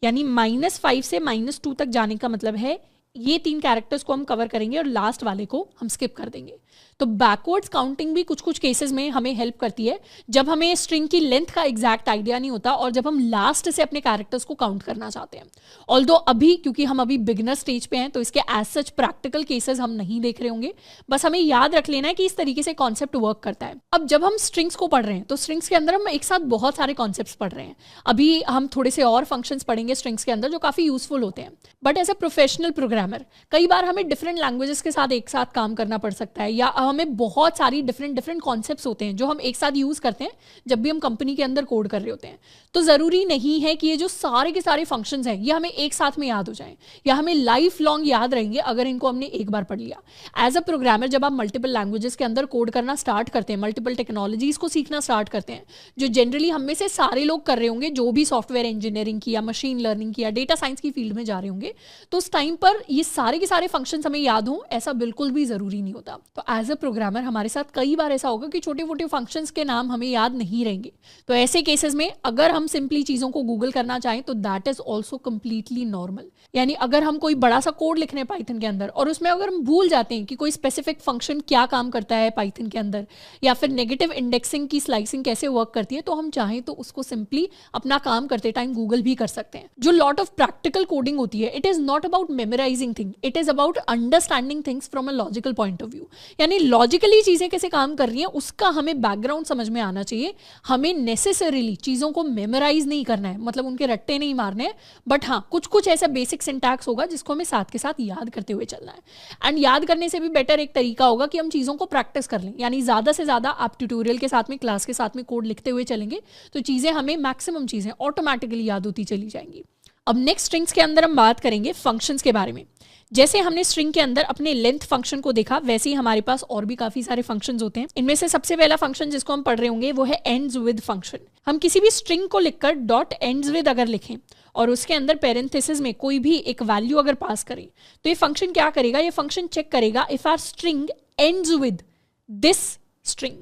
यानी -5 से -2 तक जाने का मतलब है ये 3 कैरेक्टर्स को हम कवर करेंगे और लास्ट वाले को हम स्किप कर देंगे। तो बैकवर्ड्स काउंटिंग भी कुछ कुछ केसेस में हमें हेल्प करती है जब हमें स्ट्रिंग की लेंथ का एग्जैक्ट आइडिया नहीं होता और जब हम लास्ट से अपने कैरेक्टर्स को काउंट करना चाहते हैं। ऑल्दो अभी क्योंकि हम अभी बिगिनर स्टेज पे हैं तो इसके एज सच प्रैक्टिकल केसेस हम नहीं देख रहे होंगे, बस हमें याद रख लेना है कि इस तरीके से कॉन्सेप्ट वर्क करता है। अब जब हम स्ट्रिंग्स को पढ़ रहे हैं तो स्ट्रिंग्स के अंदर हम एक साथ बहुत सारे कॉन्सेप्ट्स पढ़ रहे हैं। अभी हम थोड़े से और फंक्शंस पढ़ेंगे स्ट्रिंग्स के अंदर जो काफी यूजफुल होते हैं। But as a professional programmer कई बार हमें डिफरेंट लैंग्वेजेस के साथ एक साथ काम करना पड़ सकता है या या हमें बहुत सारी डिफरेंट कॉन्सेप्ट्स होते हैं जो हम एक साथ यूज़ करते हैं जब भी हम कंपनी के अंदर कोड कर रहे होते हैं। तो ज़रूरी नहीं है कि ये जो सारे के सारे फंक्शंस हैं ये हमें एक साथ में याद हो जाएं या हमें लाइफ लॉन्ग याद रहेंगे अगर इनको हमने एक बार पढ़ लिया। एज अ प्रोग्रामर जब आप मल्टीपल लैंग्वेजेस के अंदर कोड करना स्टार्ट करते हैं, मल्टीपल टेक्नोलॉजीज को सीखना स्टार्ट करते हैं, जो जनरली हम में से सारे लोग कर रहे होंगे जो भी सॉफ्टवेयर इंजीनियरिंग की या मशीन लर्निंग की या डेटा साइंस की फील्ड में जा रहे होंगे, तो उस टाइम पर ये सारे के सारे फंक्शंस हमें याद हों ऐसा बिल्कुल भी ज़रूरी नहीं होता। तो एज अ प्रोग्रामर हमारे साथ कई बार ऐसा होगा कि छोटे मोटे फंक्शंस के नाम हमें याद नहीं रहेंगे। तो ऐसे केसेस में अगर हम सिंपली चीज़ों को गूगल करना चाहें तो that is also completely normal. यानी अगर हम कोई बड़ा सा कोड लिख रहे हैं पाइथन के अंदर और उसमें अगर हम भूल जाते हैं कि कोई स्पेसिफिक फंक्शन क्या काम करता है पाइथन के अंदर या फिर नेगेटिव इंडेक्सिंग की स्लाइसिंग कैसे वर्क करती है, तो हम चाहें तो उसको सिंपली अपना काम करते टाइम गूगल भी कर सकते हैं। जो लॉट ऑफ प्रैक्टिकल कोडिंग होती है, it is not about memorising thing, it is about understanding things from a logical point of view. यानी लॉजिकली चीज़ें कैसे काम कर रही हैं उसका हमें बैकग्राउंड समझ में आना चाहिए। हमें नेसेसरीली चीज़ों को मेमोराइज नहीं करना है, मतलब उनके रट्टे नहीं मारने हैं, बट हाँ कुछ कुछ ऐसा बेसिक सिंटैक्स होगा जिसको हमें साथ के साथ याद करते हुए चलना है। एंड याद करने से भी बेटर एक तरीका होगा कि हम चीज़ों को प्रैक्टिस कर लें। यानी ज़्यादा से ज़्यादा आप ट्यूटोरियल के साथ में, क्लास के साथ में कोड लिखते हुए चलेंगे तो चीज़ें हमें, मैक्सिमम चीज़ें ऑटोमेटिकली याद होती चली जाएंगी। अब नेक्स्ट स्ट्रिंग्स के अंदर हम बात करेंगे फंक्शंस के बारे में। जैसे हमने स्ट्रिंग के अंदर अपने लेंथ फंक्शन को देखा, वैसे ही हमारे पास और भी काफी सारे फंक्शंस होते हैं। इनमें से सबसे पहला फंक्शन जिसको हम पढ़ रहे होंगे वो है एंड्स विद फंक्शन। हम किसी भी स्ट्रिंग को लिखकर डॉट एंड्स विद अगर लिखें और उसके अंदर पेरेंथेसिस में कोई भी एक वैल्यू अगर पास करें तो ये फंक्शन क्या करेगा, ये फंक्शन चेक करेगा if our string ends with this string.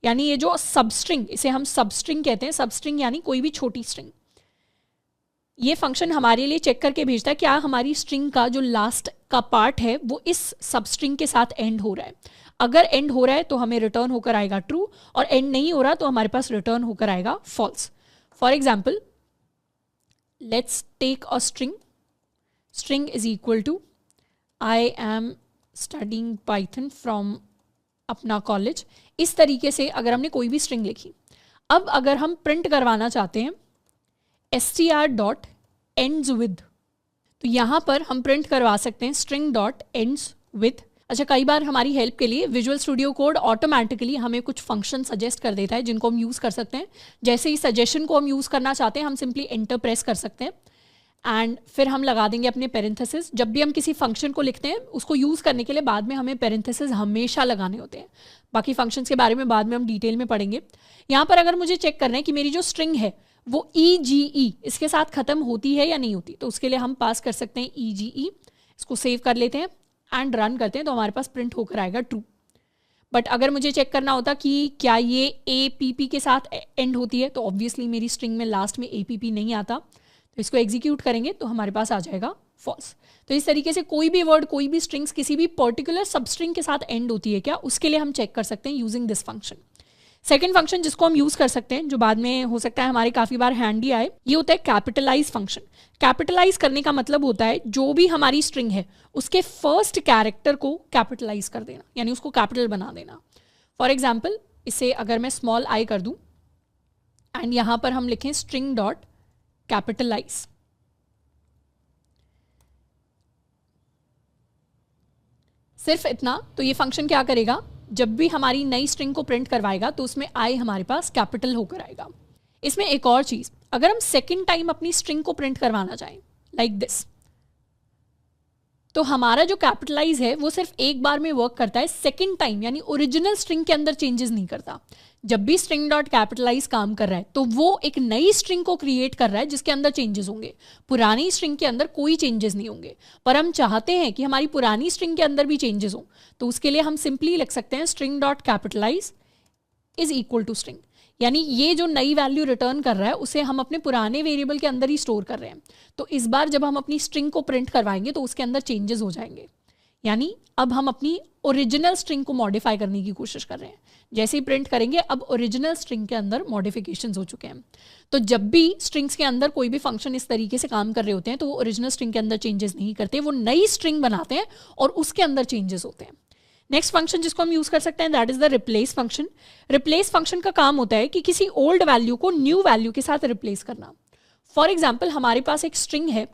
यानी ये जो सब स्ट्रिंग, इसे हम सब स्ट्रिंग कहते हैं, सब स्ट्रिंग यानी कोई भी छोटी स्ट्रिंग, ये फंक्शन हमारे लिए चेक करके भेजता है क्या हमारी स्ट्रिंग का जो लास्ट का पार्ट है वो इस सब स्ट्रिंग के साथ एंड हो रहा है। अगर एंड हो रहा है तो हमें रिटर्न होकर आएगा ट्रू, और एंड नहीं हो रहा तो हमारे पास रिटर्न होकर आएगा false. For example, let's take a string, string is equal to I am studying Python from Apna College. इस तरीके से अगर हमने कोई भी स्ट्रिंग लिखी, अब अगर हम प्रिंट करवाना चाहते हैं str.ends with, तो यहाँ पर हम प्रिंट करवा सकते हैं string.ends with। अच्छा, कई बार हमारी हेल्प के लिए विजुअल स्टूडियो कोड ऑटोमेटिकली हमें कुछ फंक्शन सजेस्ट कर देता है जिनको हम यूज़ कर सकते हैं। जैसे ही सजेशन को हम यूज़ करना चाहते हैं हम सिंपली एंटर प्रेस कर सकते हैं एंड फिर हम लगा देंगे अपने पेरेंथेसिस। जब भी हम किसी फंक्शन को लिखते हैं उसको यूज़ करने के लिए बाद में हमें पेरेंथेसिस हमेशा लगाने होते हैं। बाकी फंक्शंस के बारे में बाद में हम डिटेल में पढ़ेंगे। यहाँ पर अगर मुझे चेक करना है कि मेरी जो स्ट्रिंग है वो EGE इसके साथ ख़त्म होती है या नहीं होती, तो उसके लिए हम पास कर सकते हैं EGE। इसको सेव कर लेते हैं एंड रन करते हैं तो हमारे पास प्रिंट होकर आएगा ट्रू। बट अगर मुझे चेक करना होता कि क्या ये APP के साथ एंड होती है, तो ऑब्वियसली मेरी स्ट्रिंग में लास्ट में APP नहीं आता, तो इसको एग्जीक्यूट करेंगे तो हमारे पास आ जाएगा फॉल्स। तो इस तरीके से कोई भी वर्ड, कोई भी स्ट्रिंग्स किसी भी पर्टिकुलर सबस्ट्रिंग के साथ एंड होती है क्या, उसके लिए हम चेक कर सकते हैं using this function. Second function जिसको हम यूज कर सकते हैं, जो बाद में हो सकता है हमारे काफी बार हैंडी आए, ये होता है कैपिटलाइज फंक्शन। कैपिटलाइज करने का मतलब होता है जो भी हमारी स्ट्रिंग है उसके फर्स्ट कैरेक्टर को कैपिटलाइज कर देना, यानी उसको कैपिटल बना देना। फॉर एग्जाम्पल, इसे अगर मैं स्मॉल आई कर दूं एंड यहां पर हम लिखें स्ट्रिंग डॉट कैपिटलाइज, सिर्फ इतना, तो ये फंक्शन क्या करेगा, जब भी हमारी नई स्ट्रिंग को प्रिंट करवाएगा तो उसमें आई हमारे पास कैपिटल होकर आएगा। इसमें एक और चीज, अगर हम सेकंड टाइम अपनी स्ट्रिंग को प्रिंट करवाना चाहें लाइक दिस, तो हमारा जो कैपिटलाइज है वो सिर्फ एक बार में वर्क करता है, सेकंड टाइम यानी ओरिजिनल स्ट्रिंग के अंदर चेंजेस नहीं करता। जब भी स्ट्रिंग डॉट कैपिटलाइज काम कर रहा है तो वो एक नई स्ट्रिंग को क्रिएट कर रहा है जिसके अंदर चेंजेस होंगे, पुरानी स्ट्रिंग के अंदर कोई चेंजेस नहीं होंगे। पर हम चाहते हैं कि हमारी पुरानी स्ट्रिंग के अंदर भी चेंजेस हो, तो उसके लिए हम सिंपली लिख सकते हैं string dot capitalise is equal to string, यानी ये जो नई वैल्यू रिटर्न कर रहा है उसे हम अपने पुराने वेरिएबल के अंदर ही स्टोर कर रहे हैं। तो इस बार जब हम अपनी स्ट्रिंग को प्रिंट करवाएंगे तो उसके अंदर चेंजेस हो जाएंगे, यानी अब हम अपनी ओरिजिनल स्ट्रिंग को मॉडिफाई करने की कोशिश कर रहे हैं। जैसे ही प्रिंट करेंगे अब ओरिजिनल स्ट्रिंग के अंदर मॉडिफिकेशंस हो चुके हैं। तो जब भी स्ट्रिंग्स के अंदर कोई भी फंक्शन इस तरीके से काम कर रहे होते हैं तो वो ओरिजिनल स्ट्रिंग के अंदर चेंजेस नहीं करते, वो नई स्ट्रिंग बनाते हैं और उसके अंदर चेंजेस होते हैं। नेक्स्ट फंक्शन जिसको हम यूज कर सकते हैं that is the replace function. Replace function का काम होता है कि किसी ओल्ड वैल्यू को न्यू वैल्यू के साथ रिप्लेस करना। फॉर एग्जाम्पल, हमारे पास एक स्ट्रिंग है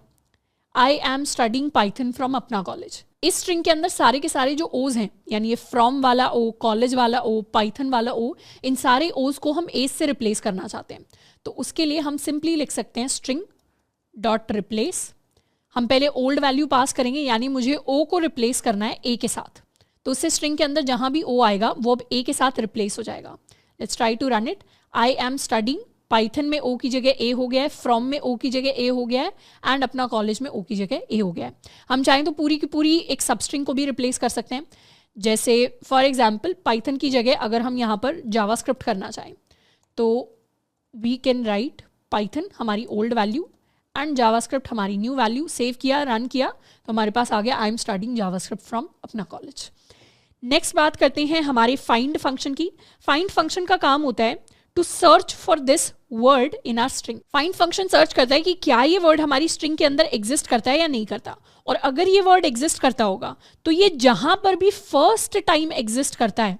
आई am studying Python from Apna College. इस स्ट्रिंग के अंदर सारे के सारे जो ओज हैं, यानी ये फ्रॉम वाला ओ, कॉलेज वाला ओ, पाइथन वाला ओ, इन सारे ओज को हम एज से रिप्लेस करना चाहते हैं। तो उसके लिए हम सिंपली लिख सकते हैं स्ट्रिंग डॉट रिप्लेस। हम पहले ओल्ड वैल्यू पास करेंगे, यानी मुझे ओ को रिप्लेस करना है ए के साथ, तो उससे स्ट्रिंग के अंदर जहां भी ओ आएगा वो अब ए के साथ रिप्लेस हो जाएगा। Let's try to run it. I am studying, Python में ओ की जगह ए हो गया है, फ्रॉम में ओ की जगह ए हो गया है, एंड अपना कॉलेज में ओ की जगह ए हो गया है। हम चाहें तो पूरी की पूरी एक सबस्ट्रिंग को भी रिप्लेस कर सकते हैं। जैसे फॉर एग्जाम्पल पाइथन की जगह अगर हम यहाँ पर जावास्क्रिप्ट करना चाहें तो वी कैन राइट पाइथन हमारी ओल्ड वैल्यू एंड जावास्क्रिप्ट हमारी न्यू वैल्यू। सेव किया, रन किया, तो हमारे पास आ गया I am studying JavaScript from Apna College. Next बात करते हैं हमारे फाइंड फंक्शन की। फाइंड फंक्शन का काम होता है to search for this word in our string. Find function search करता है कि क्या ये वर्ड हमारी स्ट्रिंग के अंदर एग्जिस्ट करता है या नहीं करता, और अगर ये वर्ड एग्जिस्ट करता होगा तो ये जहां पर भी फर्स्ट टाइम एग्जिस्ट करता है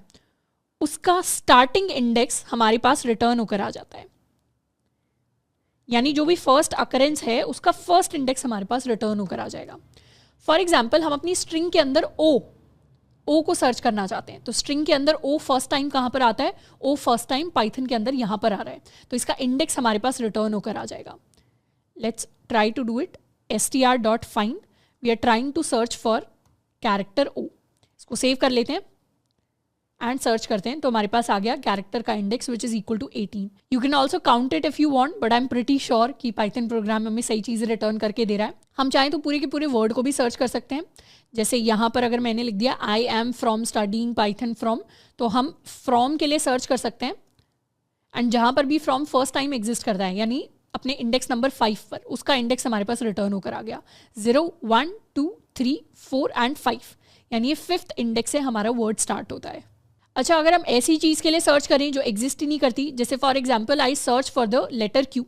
उसका स्टार्टिंग इंडेक्स हमारे पास रिटर्न होकर आ जाता है। यानी जो भी फर्स्ट अकरेंस है उसका फर्स्ट इंडेक्स हमारे पास रिटर्न होकर आ जाएगा। फॉर एग्जाम्पल हम अपनी स्ट्रिंग के अंदर ओ को सर्च करना चाहते हैं, तो स्ट्रिंग के अंदर ओ फर्स्ट टाइम कहाँ पर आता है, ओ फर्स्ट टाइम पाइथन के अंदर यहाँ पर आ रहा है, तो इसका इंडेक्स हमारे पास रिटर्न होकर आ जाएगा। Let's try to do it. str.find, we are trying to search for character O. इसको सेव कर लेते हैं एंड सर्च करते हैं, तो हमारे पास आ गया कैरेक्टर का index which is equal to 18। You can also count it if you want, but I am pretty sure कि पाइथन प्रोग्राम हमें सही चीज़ रिटर्न करके दे रहा है। हम चाहें तो पूरे के पूरे वर्ड को भी सर्च कर सकते हैं। जैसे यहाँ पर अगर मैंने लिख दिया I am from studying Python from, तो हम फ्रॉम के लिए सर्च कर सकते हैं, एंड जहाँ पर भी फ्रॉम फर्स्ट टाइम एग्जिस्ट करता है, यानी अपने इंडेक्स नंबर 5 पर, उसका इंडेक्स हमारे पास रिटर्न होकर आ गया 0, 1, 2, 3, 4 एंड 5, यानी ये 5th इंडेक्स से हमारा वर्ड स्टार्ट होता है। अच्छा, अगर हम ऐसी चीज़ के लिए सर्च करें जो एग्जिस्ट ही नहीं करती, जैसे for example I search for the letter Q,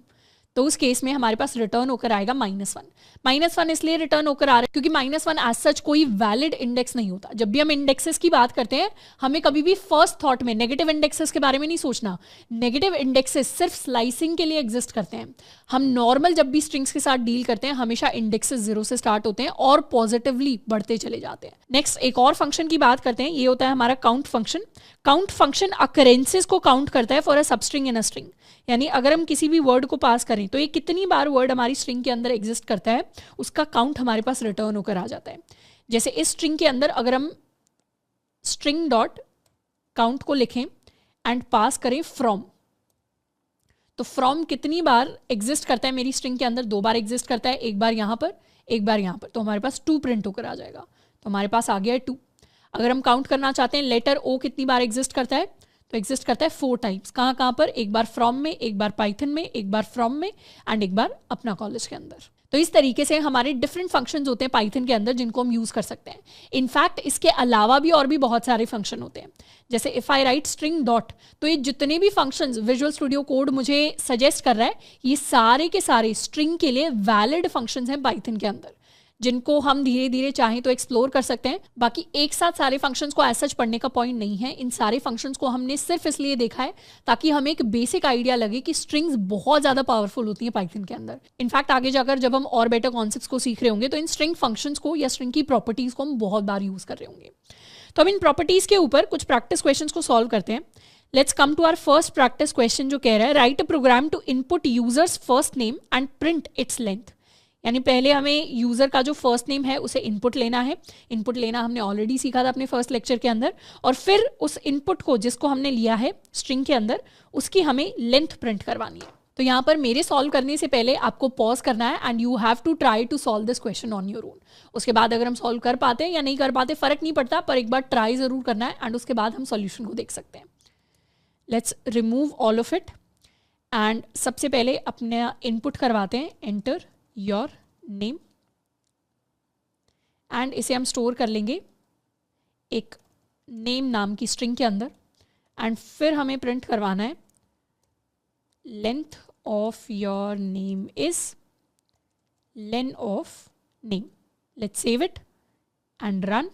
तो उस केस में हमारे पास रिटर्न होकर आएगा -1। -1 इसलिए रिटर्न होकर आ रहा है क्योंकि -1 एज सच कोई वैलिड इंडेक्स नहीं होता। जब भी हम इंडेक्सेस की बात करते हैं हमें कभी भी फर्स्ट थॉट में नेगेटिव इंडेक्सेस के बारे में नहीं सोचना। नेगेटिव इंडेक्सेस सिर्फ स्लाइसिंग के लिए एग्जिस्ट करते हैं। हम नॉर्मल जब भी स्ट्रिंग्स के साथ डील करते हैं हमेशा इंडेक्सेस 0 से स्टार्ट होते हैं और पॉजिटिवली बढ़ते चले जाते हैं। नेक्स्ट एक और फंक्शन की बात करते हैं, ये होता है हमारा count function. Count function occurrences को काउंट करता है for a substring in a string, यानी अगर हम किसी भी वर्ड को पास करें तो ये कितनी बार वर्ड हमारी स्ट्रिंग के अंदर एग्जिस्ट करता है उसका काउंट हमारे पास रिटर्न होकर आ जाता है। जैसे इस स्ट्रिंग के अंदर अगर हम स्ट्रिंग डॉट काउंट को लिखें एंड पास करें फ्रॉम, तो फ्रॉम कितनी बार एग्जिस्ट करता है मेरी स्ट्रिंग के अंदर, 2 बार एग्जिस्ट करता है, एक बार यहाँ पर एक बार यहाँ पर, तो हमारे पास 2 प्रिंट होकर आ जाएगा, तो हमारे पास आ गया है 2। अगर हम काउंट करना चाहते हैं लेटर ओ कितनी बार एग्जिस्ट करता है, तो एग्जिस्ट करता है 4 टाइम्स। कहाँ पर, एक बार फ्रॉम में, एक बार पाइथन में, एक बार फ्रॉम में, एंड एक बार अपना कॉलेज के अंदर। तो इस तरीके से हमारे डिफरेंट फंक्शंस होते हैं पाइथन के अंदर जिनको हम यूज़ कर सकते हैं। इनफैक्ट इसके अलावा भी और भी बहुत सारे फंक्शन होते हैं। जैसे if I right string dot, तो ये जितने भी फंक्शंस विजुअल स्टूडियो कोड मुझे सजेस्ट कर रहा है ये सारे के सारे स्ट्रिंग के लिए वैलिड फंक्शंस हैं पाइथन के अंदर, जिनको हम धीरे धीरे चाहें तो एक्सप्लोर कर सकते हैं। बाकी एक साथ सारे फंक्शंस को एज सच पढ़ने का पॉइंट नहीं है। इन सारे फंक्शंस को हमने सिर्फ इसलिए देखा है ताकि हमें एक बेसिक आइडिया लगे कि स्ट्रिंग्स बहुत ज़्यादा पावरफुल होती हैं पाइथन के अंदर। इनफैक्ट आगे जाकर जब हम और बेटर कॉन्सेप्ट्स को सीख रहे होंगे तो इन स्ट्रिंग फंक्शंस को या स्ट्रिंग की प्रॉपर्टीज़ को हम बहुत बार यूज़ कर रहे होंगे। तो हम इन प्रॉपर्टीज़ के ऊपर कुछ प्रैक्टिस क्वेश्चंस को सॉल्व करते हैं। Let's come to our first practice question जो कह रहा है write a program to input users first name and print its length. यानी पहले हमें यूज़र का जो फर्स्ट नेम है उसे इनपुट लेना है। इनपुट लेना हमने ऑलरेडी सीखा था अपने फर्स्ट लेक्चर के अंदर, और फिर उस इनपुट को जिसको हमने लिया है स्ट्रिंग के अंदर उसकी हमें लेंथ प्रिंट करवानी है। तो यहाँ पर मेरे सॉल्व करने से पहले आपको पॉज करना है and you have to try to solve this question on your own. उसके बाद अगर हम सॉल्व कर पाते हैं या नहीं कर पाते फ़र्क नहीं पड़ता, पर एक बार ट्राई ज़रूर करना है एंड उसके बाद हम सॉल्यूशन को देख सकते हैं। Let's remove all of it and सबसे पहले अपने इनपुट करवाते हैं एंटर योर नेम, एंड इसे हम स्टोर कर लेंगे एक नेम नाम की स्ट्रिंग के अंदर, एंड फिर हमें प्रिंट करवाना है length of your name is len of name. Let's save it and run.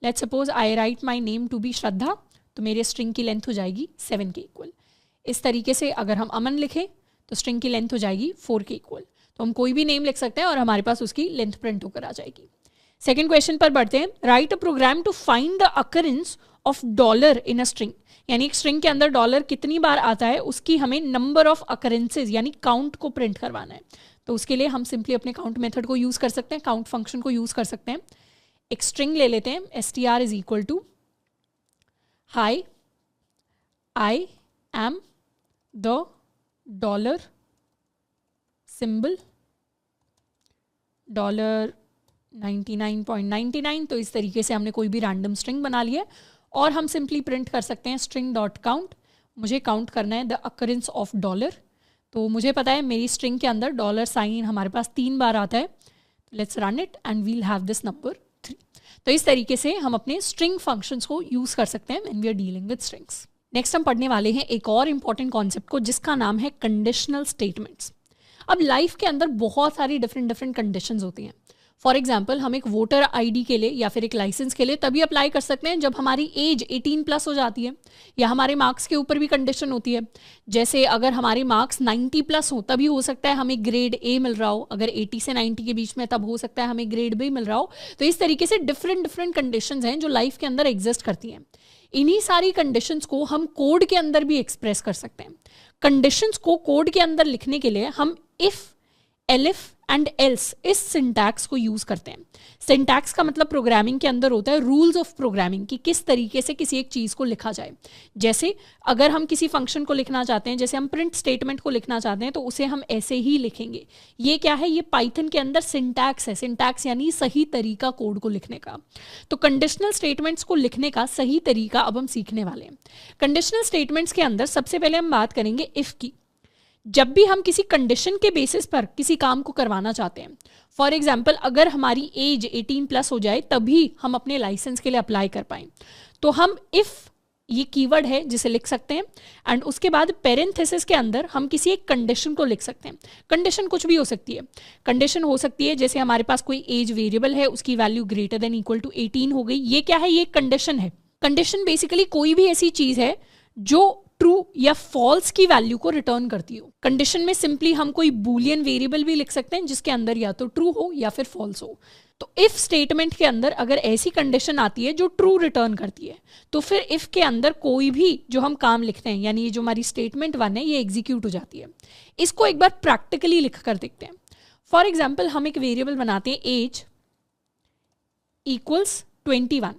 Let's suppose I write my name to be Shraddha, तो मेरे स्ट्रिंग की लेंथ हो जाएगी 7 के इक्वल। इस तरीके से अगर हम अमन लिखें तो स्ट्रिंग की लेंथ हो जाएगी 4 के इक्वल। तो हम कोई भी नेम लिख सकते हैं और हमारे पास उसकी लेंथ प्रिंट होकर आ जाएगी। सेकेंड क्वेश्चन पर बढ़ते हैं. Write a program to find the occurrence of dollar in a string. यानी एक स्ट्रिंग के अंदर डॉलर कितनी बार आता है उसकी हमें नंबर ऑफ अकरेंसेज यानी काउंट को प्रिंट करवाना है. तो उसके लिए हम सिंपली अपने काउंट मेथड को यूज कर सकते हैं, काउंट फंक्शन को यूज कर सकते हैं. एक स्ट्रिंग ले लेते हैं, str is equal to hi I am the dollar symbol $99.99. तो इस तरीके से हमने कोई भी रैंडम स्ट्रिंग बना ली है और हम सिंपली प्रिंट कर सकते हैं स्ट्रिंग डॉट काउंट. मुझे काउंट करना है द अकरेंस ऑफ डॉलर. तो मुझे पता है मेरी स्ट्रिंग के अंदर डॉलर साइन हमारे पास 3 बार आता है. Let's run it and we'll have this number 3. तो इस तरीके से हम अपने स्ट्रिंग फंक्शंस को यूज कर सकते हैं when we are dealing with strings. Next हम पढ़ने वाले हैं एक और इंपॉर्टेंट कॉन्सेप्ट को जिसका नाम है कंडीशनल स्टेटमेंट्स. अब लाइफ के अंदर बहुत सारी डिफरेंट कंडीशंस होती हैं. फॉर एग्जाम्पल हम एक वोटर आईडी के लिए या फिर एक लाइसेंस के लिए तभी अप्लाई कर सकते हैं जब हमारी एज 18+ हो जाती है, या हमारे मार्क्स के ऊपर भी कंडीशन होती है. जैसे अगर हमारे मार्क्स 90+ हो तभी हो सकता है हमें ग्रेड ए मिल रहा हो, अगर 80 से 90 के बीच में तब हो सकता है हमें ग्रेड बी मिल रहा हो. तो इस तरीके से डिफरेंट कंडीशंस हैं जो लाइफ के अंदर एग्जिस्ट करती हैं. इन्हीं सारी कंडीशंस को हम कोड के अंदर भी एक्सप्रेस कर सकते हैं. कंडीशंस को कोड के अंदर लिखने के लिए हम इफ, एलिफ एंड एल्स इस सिंटैक्स को यूज करते हैं. सिंटैक्स का मतलब प्रोग्रामिंग के अंदर होता है रूल्स ऑफ प्रोग्रामिंग कि किस तरीके से किसी एक चीज को लिखा जाए. जैसे अगर हम किसी फंक्शन को लिखना चाहते हैं, जैसे हम प्रिंट स्टेटमेंट को लिखना चाहते हैं तो उसे हम ऐसे ही लिखेंगे. ये क्या है, ये पाइथन के अंदर सिंटैक्स है. सिंटैक्स यानी सही तरीका कोड को लिखने का. तो कंडीशनल स्टेटमेंट्स को लिखने का सही तरीका अब हम सीखने वाले हैं. कंडीशनल स्टेटमेंट्स के अंदर सबसे पहले हम बात करेंगे इफ की. जब भी हम किसी कंडीशन के बेसिस पर किसी काम को करवाना चाहते हैं, फॉर एग्जाम्पल अगर हमारी एज 18+ हो जाए तभी हम अपने लाइसेंस के लिए अप्लाई कर पाएं, तो हम इफ, ये कीवर्ड है जिसे लिख सकते हैं, एंड उसके बाद पेरेंथेसिस के अंदर हम किसी एक कंडीशन को लिख सकते हैं. कंडीशन कुछ भी हो सकती है. कंडीशन हो सकती है जैसे हमारे पास कोई एज वेरिएबल है, उसकी value greater than equal to 18 हो गई. ये क्या है, ये कंडीशन है. कंडीशन बेसिकली कोई भी ऐसी चीज है जो ट्रू या फॉल्स की वैल्यू को रिटर्न करती हो. कंडीशन में सिंपली हम कोई बूलियन वेरिएबल भी लिख सकते हैं जिसके अंदर या तो ट्रू हो या फिर फॉल्स हो. तो इफ स्टेटमेंट के अंदर अगर ऐसी कंडीशन आती है जो ट्रू रिटर्न करती है तो फिर इफ के अंदर कोई भी जो हम काम लिखते हैं, यानी ये जो हमारी स्टेटमेंट 1 है, ये एग्जीक्यूट हो जाती है. इसको एक बार प्रैक्टिकली लिख कर देखते हैं. फॉर एग्जाम्पल हम एक वेरिएबल बनाते हैं एज इक्वल्स 21.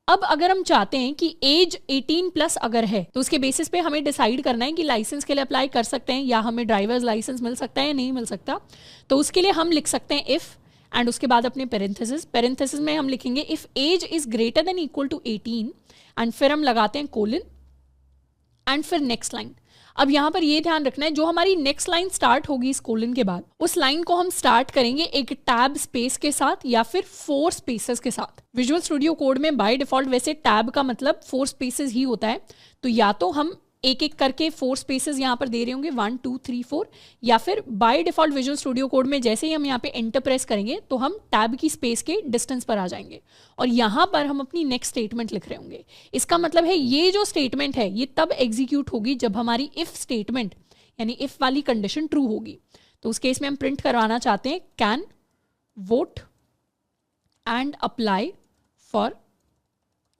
अब अगर हम चाहते हैं कि एज 18+ अगर है तो उसके बेसिस पे हमें डिसाइड करना है कि लाइसेंस के लिए अप्लाई कर सकते हैं या हमें ड्राइवर्स लाइसेंस मिल सकता है या नहीं मिल सकता. तो उसके लिए हम लिख सकते हैं इफ एंड उसके बाद अपने पेरेंथेसिस में हम लिखेंगे if age is greater than equal to 18 and फिर हम लगाते हैं कोलन एंड फिर नेक्स्ट लाइन. अब यहां पर ये ध्यान रखना है जो हमारी नेक्स्ट लाइन स्टार्ट होगी इस कोलन के बाद, उस लाइन को हम स्टार्ट करेंगे एक टैब स्पेस के साथ या फिर 4 स्पेसेस के साथ. विजुअल स्टूडियो कोड में बाय डिफॉल्ट वैसे टैब का मतलब 4 स्पेसेस ही होता है. तो या तो हम एक एक करके 4 स्पेसेस यहाँ पर दे रहे होंगे 1 2 3 4, या फिर by default visual studio code में जैसे ही हम यहाँ पे एंटर प्रेस करेंगे तो हम टैब की स्पेस के डिस्टेंस पर आ जाएंगे और यहाँ पर हम अपनी नेक्स्ट स्टेटमेंट लिख रहे होंगे. इसका मतलब है ये जो स्टेटमेंट है ये तब एग्जीक्यूट होगी जब हमारी इफ स्टेटमेंट यानी इफ वाली कंडीशन ट्रू होगी. तो उस केस में हम प्रिंट करवाना चाहते हैं can vote and apply for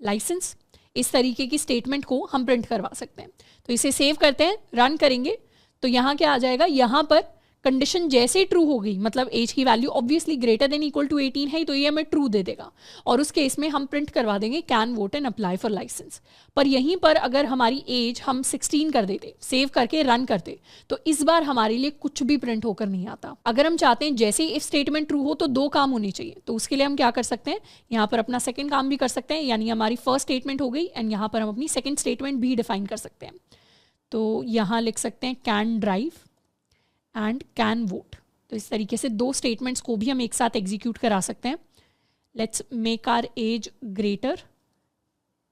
licence. इस तरीके की स्टेटमेंट को हम प्रिंट करवा सकते हैं. तो इसे सेव करते हैं, रन करेंगे तो यहाँ क्या आ जाएगा, यहाँ पर कंडीशन जैसे ट्रू हो गई, मतलब एज की value obviously greater than equal to 18 है तो ये हमें ट्रू दे देगा और उस केस में हम प्रिंट करवा देंगे can vote and apply for licence. पर यहीं पर अगर हमारी एज हम 16 कर देते, सेव करके रन करते, तो इस बार हमारे लिए कुछ भी प्रिंट होकर नहीं आता. अगर हम चाहते हैं जैसे ही इफ स्टेटमेंट ट्रू हो तो 2 काम होने चाहिए, तो उसके लिए हम क्या कर सकते हैं, यहाँ पर अपना सेकेंड काम भी कर सकते हैं, यानी हमारी फर्स्ट स्टेटमेंट हो गई एंड यहाँ पर हम अपनी सेकेंड स्टेटमेंट भी डिफाइन कर सकते हैं. तो यहाँ लिख सकते हैं can drive and can vote. तो इस तरीके से 2 स्टेटमेंट्स को भी हम एक साथ एग्जीक्यूट करा सकते हैं. Let's make our age greater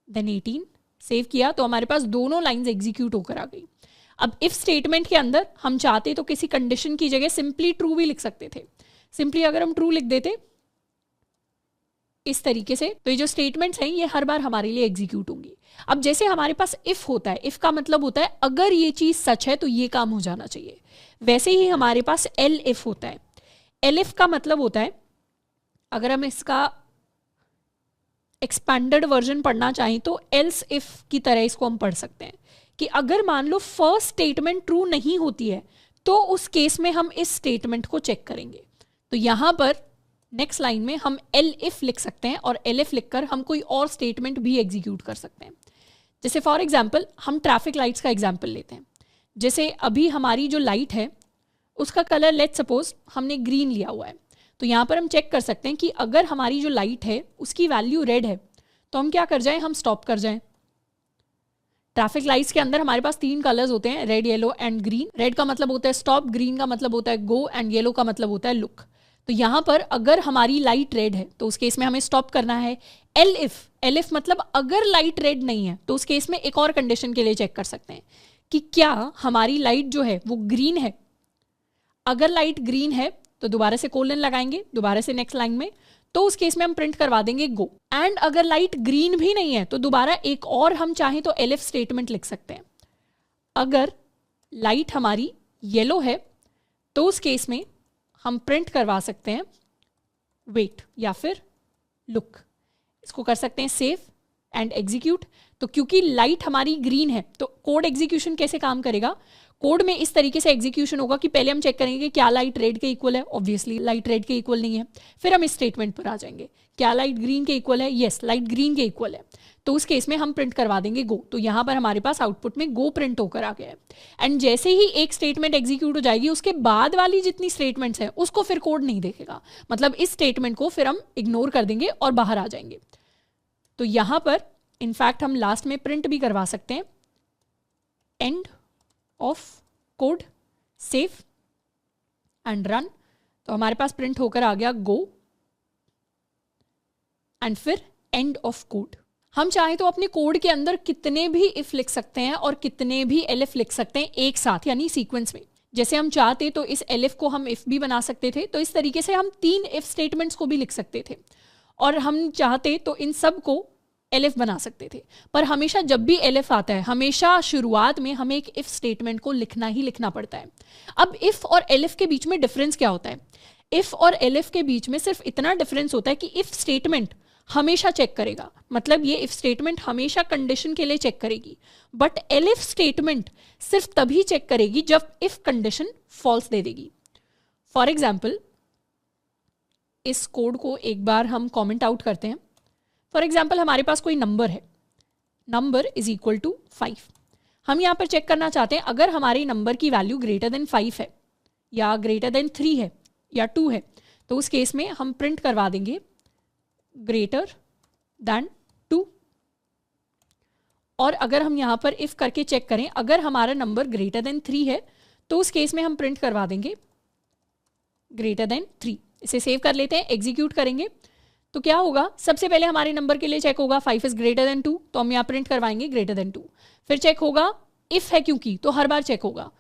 than 18. Save किया तो हमारे पास दोनों लाइंस एग्जीक्यूट होकर आ गई. अब इफ स्टेटमेंट के अंदर हम चाहते तो किसी कंडीशन की जगह सिंपली ट्रू भी लिख सकते थे. सिंपली अगर हम ट्रू लिख देते इस तरीके से, तो ये जो स्टेटमेंट्स हैं ये हर बार हमारे लिए एग्जीक्यूट होंगी. अब जैसे हमारे पास इफ होता है, इफ का मतलब होता है अगर ये चीज सच है तो ये काम हो जाना चाहिए, वैसे ही हमारे पास एल इफ होता है. एल इफ का मतलब होता है अगर हम इसका एक्सपैंडेड वर्जन पढ़ना चाहें तो एल्स इफ की तरह इसको हम पढ़ सकते हैं कि अगर मान लो फर्स्ट स्टेटमेंट ट्रू नहीं होती है तो उस केस में हम इस स्टेटमेंट को चेक करेंगे। तो यहां पर नेक्स्ट लाइन में हम एल इफ लिख सकते हैं और एल इफ लिखकर हम कोई और स्टेटमेंट भी एग्जीक्यूट कर सकते हैं। जैसे फॉर एग्जाम्पल हम ट्रैफिक लाइट्स का एग्जाम्पल लेते हैं। जैसे अभी हमारी जो लाइट है उसका कलर लेट्स सपोज हमने ग्रीन लिया हुआ है, तो यहाँ पर हम चेक कर सकते हैं कि अगर हमारी जो लाइट है उसकी वैल्यू रेड है तो हम क्या कर जाएं, हम स्टॉप कर जाएं। ट्रैफिक लाइट्स के अंदर हमारे पास 3 कलर्स होते हैं, red, yellow and green. Red का मतलब होता है स्टॉप, ग्रीन का मतलब होता है गो एंड येलो का मतलब होता है लुक। तो यहाँ पर अगर हमारी लाइट रेड है तो उस केस में हमें स्टॉप करना है। एल इफ मतलब अगर लाइट रेड नहीं है तो उस केस में एक और कंडीशन के लिए चेक कर सकते हैं कि क्या हमारी लाइट जो है वो ग्रीन है। अगर लाइट ग्रीन है तो दोबारा से कोलन लगाएंगे, दोबारा से नेक्स्ट लाइन में, तो उस केस में हम प्रिंट करवा देंगे गो। एंड अगर लाइट ग्रीन भी नहीं है तो दोबारा एक और हम चाहें तो एलिफ स्टेटमेंट लिख सकते हैं। अगर लाइट हमारी येलो है तो उस केस में हम प्रिंट करवा सकते हैं वेट या फिर लुक। इसको कर सकते हैं सेव एंड एग्जीक्यूट। तो क्योंकि लाइट हमारी ग्रीन है तो कोड एग्जीक्यूशन कैसे काम करेगा, कोड में इस तरीके से एग्जीक्यूशन होगा कि पहले हम चेक करेंगे कि क्या लाइट रेड के इक्वल है, ऑब्वियसली लाइट रेड के इक्वल नहीं है। फिर हम इस स्टेटमेंट पर आ जाएंगे, क्या लाइट ग्रीन के इक्वल है, यस लाइट ग्रीन के इक्वल है, तो उस केस में हम प्रिंट करवा देंगे गो। तो यहाँ पर हमारे पास आउटपुट में गो प्रिंट होकर आ गया है। एंड जैसे ही एक स्टेटमेंट एग्जीक्यूट हो जाएगी उसके बाद वाली जितनी स्टेटमेंट्स हैं उसको फिर कोड नहीं देखेगा, मतलब इस स्टेटमेंट को फिर हम इग्नोर कर देंगे और बाहर आ जाएंगे। तो यहाँ पर इनफैक्ट हम लास्ट में प्रिंट भी करवा सकते हैं end of code, save and run. तो हमारे पास प्रिंट होकर आ गया गो एंड फिर एंड ऑफ कोड। हम चाहे तो अपने कोड के अंदर कितने भी इफ लिख सकते हैं और कितने भी एलिफ लिख सकते हैं एक साथ, यानी सीक्वेंस में। जैसे हम चाहते तो इस एलिफ को हम इफ भी बना सकते थे, तो इस तरीके से हम 3 इफ स्टेटमेंट्स को भी लिख सकते थे और हम चाहते तो इन सब को एलिफ बना सकते थे। पर हमेशा जब भी एलिफ आता है हमेशा शुरुआत में हमें एक इफ स्टेटमेंट को लिखना ही लिखना पड़ता है। अब इफ और एलिफ के बीच में डिफरेंस क्या होता है, इफ और एलिफ के बीच में सिर्फ इतना डिफरेंस होता है कि इफ स्टेटमेंट हमेशा चेक करेगा, मतलब ये इफ स्टेटमेंट हमेशा कंडीशन के लिए चेक करेगी, बट एलिफ स्टेटमेंट सिर्फ तभी चेक करेगी जब इफ कंडीशन फॉल्स दे देगी। फॉर एग्जाम्पल इस कोड को एक बार हम कॉमेंट आउट करते हैं। फॉर एग्जाम्पल हमारे पास कोई नंबर है, नंबर इज इक्वल टू 5। हम यहाँ पर चेक करना चाहते हैं अगर हमारे नंबर की वैल्यू ग्रेटर देन 5 है या ग्रेटर देन 3 है या 2 है, तो उस केस में हम प्रिंट करवा देंगे ग्रेटर दैन 2। और अगर हम यहाँ पर इफ करके चेक करें, अगर हमारा नंबर ग्रेटर देन 3 है तो उस केस में हम प्रिंट करवा देंगे ग्रेटर देन 3। इसे सेव कर लेते हैं, एग्जीक्यूट करेंगे तो क्या होगा, सबसे पहले हमारे नंबर के लिए चेक होगा 5 इज ग्रेटर देन 2, तो हम यहाँ प्रिंट करवाएंगे ग्रेटर देन 2। फिर चेक होगा इफ है क्योंकि, तो हर बार चेक होगा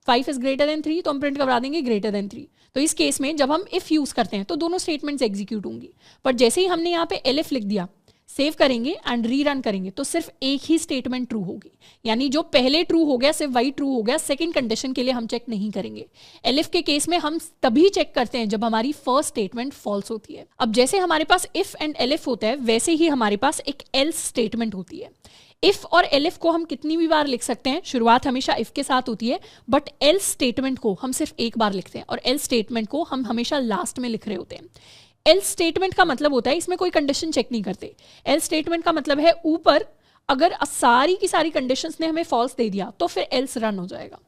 5 इज ग्रेटर देन 3, तो हम प्रिंट करवा देंगे ग्रेटर देन 3। तो इस केस में जब हम इफ यूज करते हैं तो दोनों स्टेटमेंट्स एग्जीक्यूट होंगी। पर जैसे ही हमने यहाँ पे एलिफ लिख दिया, सेव करेंगे एंड री रन करेंगे तो सिर्फ एक ही स्टेटमेंट ट्रू होगी, यानी जो पहले ट्रू हो गया सिर्फ वही ट्रू हो गया। सेकंड कंडीशन के लिए हम चेक नहीं करेंगे। एलिफ के केस में हम तभी चेक करते हैं जब हमारी फर्स्ट स्टेटमेंट फॉल्स होती है। अब जैसे हमारे पास इफ एंड एलिफ होता है वैसे ही हमारे पास एक एल्स स्टेटमेंट होती है। इफ और एलिफ को हम कितनी भी बार लिख सकते हैं, शुरुआत हमेशा इफ के साथ होती है, बट एल्स स्टेटमेंट को हम सिर्फ एक बार लिखते हैं और एल्स स्टेटमेंट को हम हमेशा लास्ट में लिख रहे होते हैं। एल्स स्टेटमेंट का मतलब होता है इसमें कोई कंडीशन चेक नहीं करते। एल्स स्टेटमेंट का मतलब है ऊपर अगर सारी की सारी कंडीशंस ने हमें फॉल्स दे दिया तो फिर एल्स रन हो जाएगा।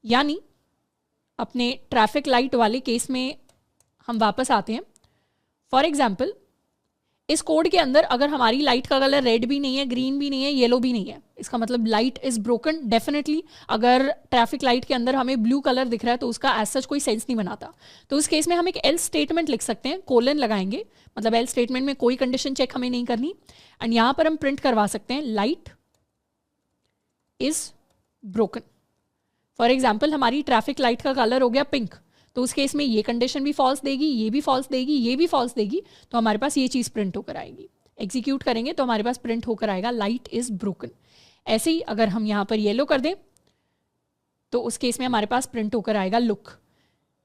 यानी अपने ट्रैफिक लाइट वाले केस में हम वापस आते हैं। फॉर एग्जाम्पल इस कोड के अंदर अगर हमारी लाइट का कलर रेड भी नहीं है, ग्रीन भी नहीं है, येलो भी नहीं है, इसका मतलब लाइट इज ब्रोकन। डेफिनेटली अगर ट्रैफिक लाइट के अंदर हमें ब्लू कलर दिख रहा है तो उसका एज सच कोई सेंस नहीं बनाता। तो उस केस में हम एक एल्स स्टेटमेंट लिख सकते हैं, कोलन लगाएंगे, मतलब एल्स स्टेटमेंट में कोई कंडीशन चेक हमें नहीं करनी। एंड यहाँ पर हम प्रिंट करवा सकते हैं light is broken. For example हमारी ट्रैफिक लाइट का कलर हो गया पिंक, तो उस केस में ये कंडीशन भी फॉल्स देगी, ये भी फॉल्स देगी, ये भी फॉल्स देगी, तो हमारे पास ये चीज़ प्रिंट होकर आएगी। एग्जीक्यूट करेंगे तो हमारे पास प्रिंट होकर आएगा लाइट इज ब्रोकन। ऐसे ही अगर हम यहाँ पर येलो कर दें तो उस केस में हमारे पास प्रिंट होकर आएगा लुक।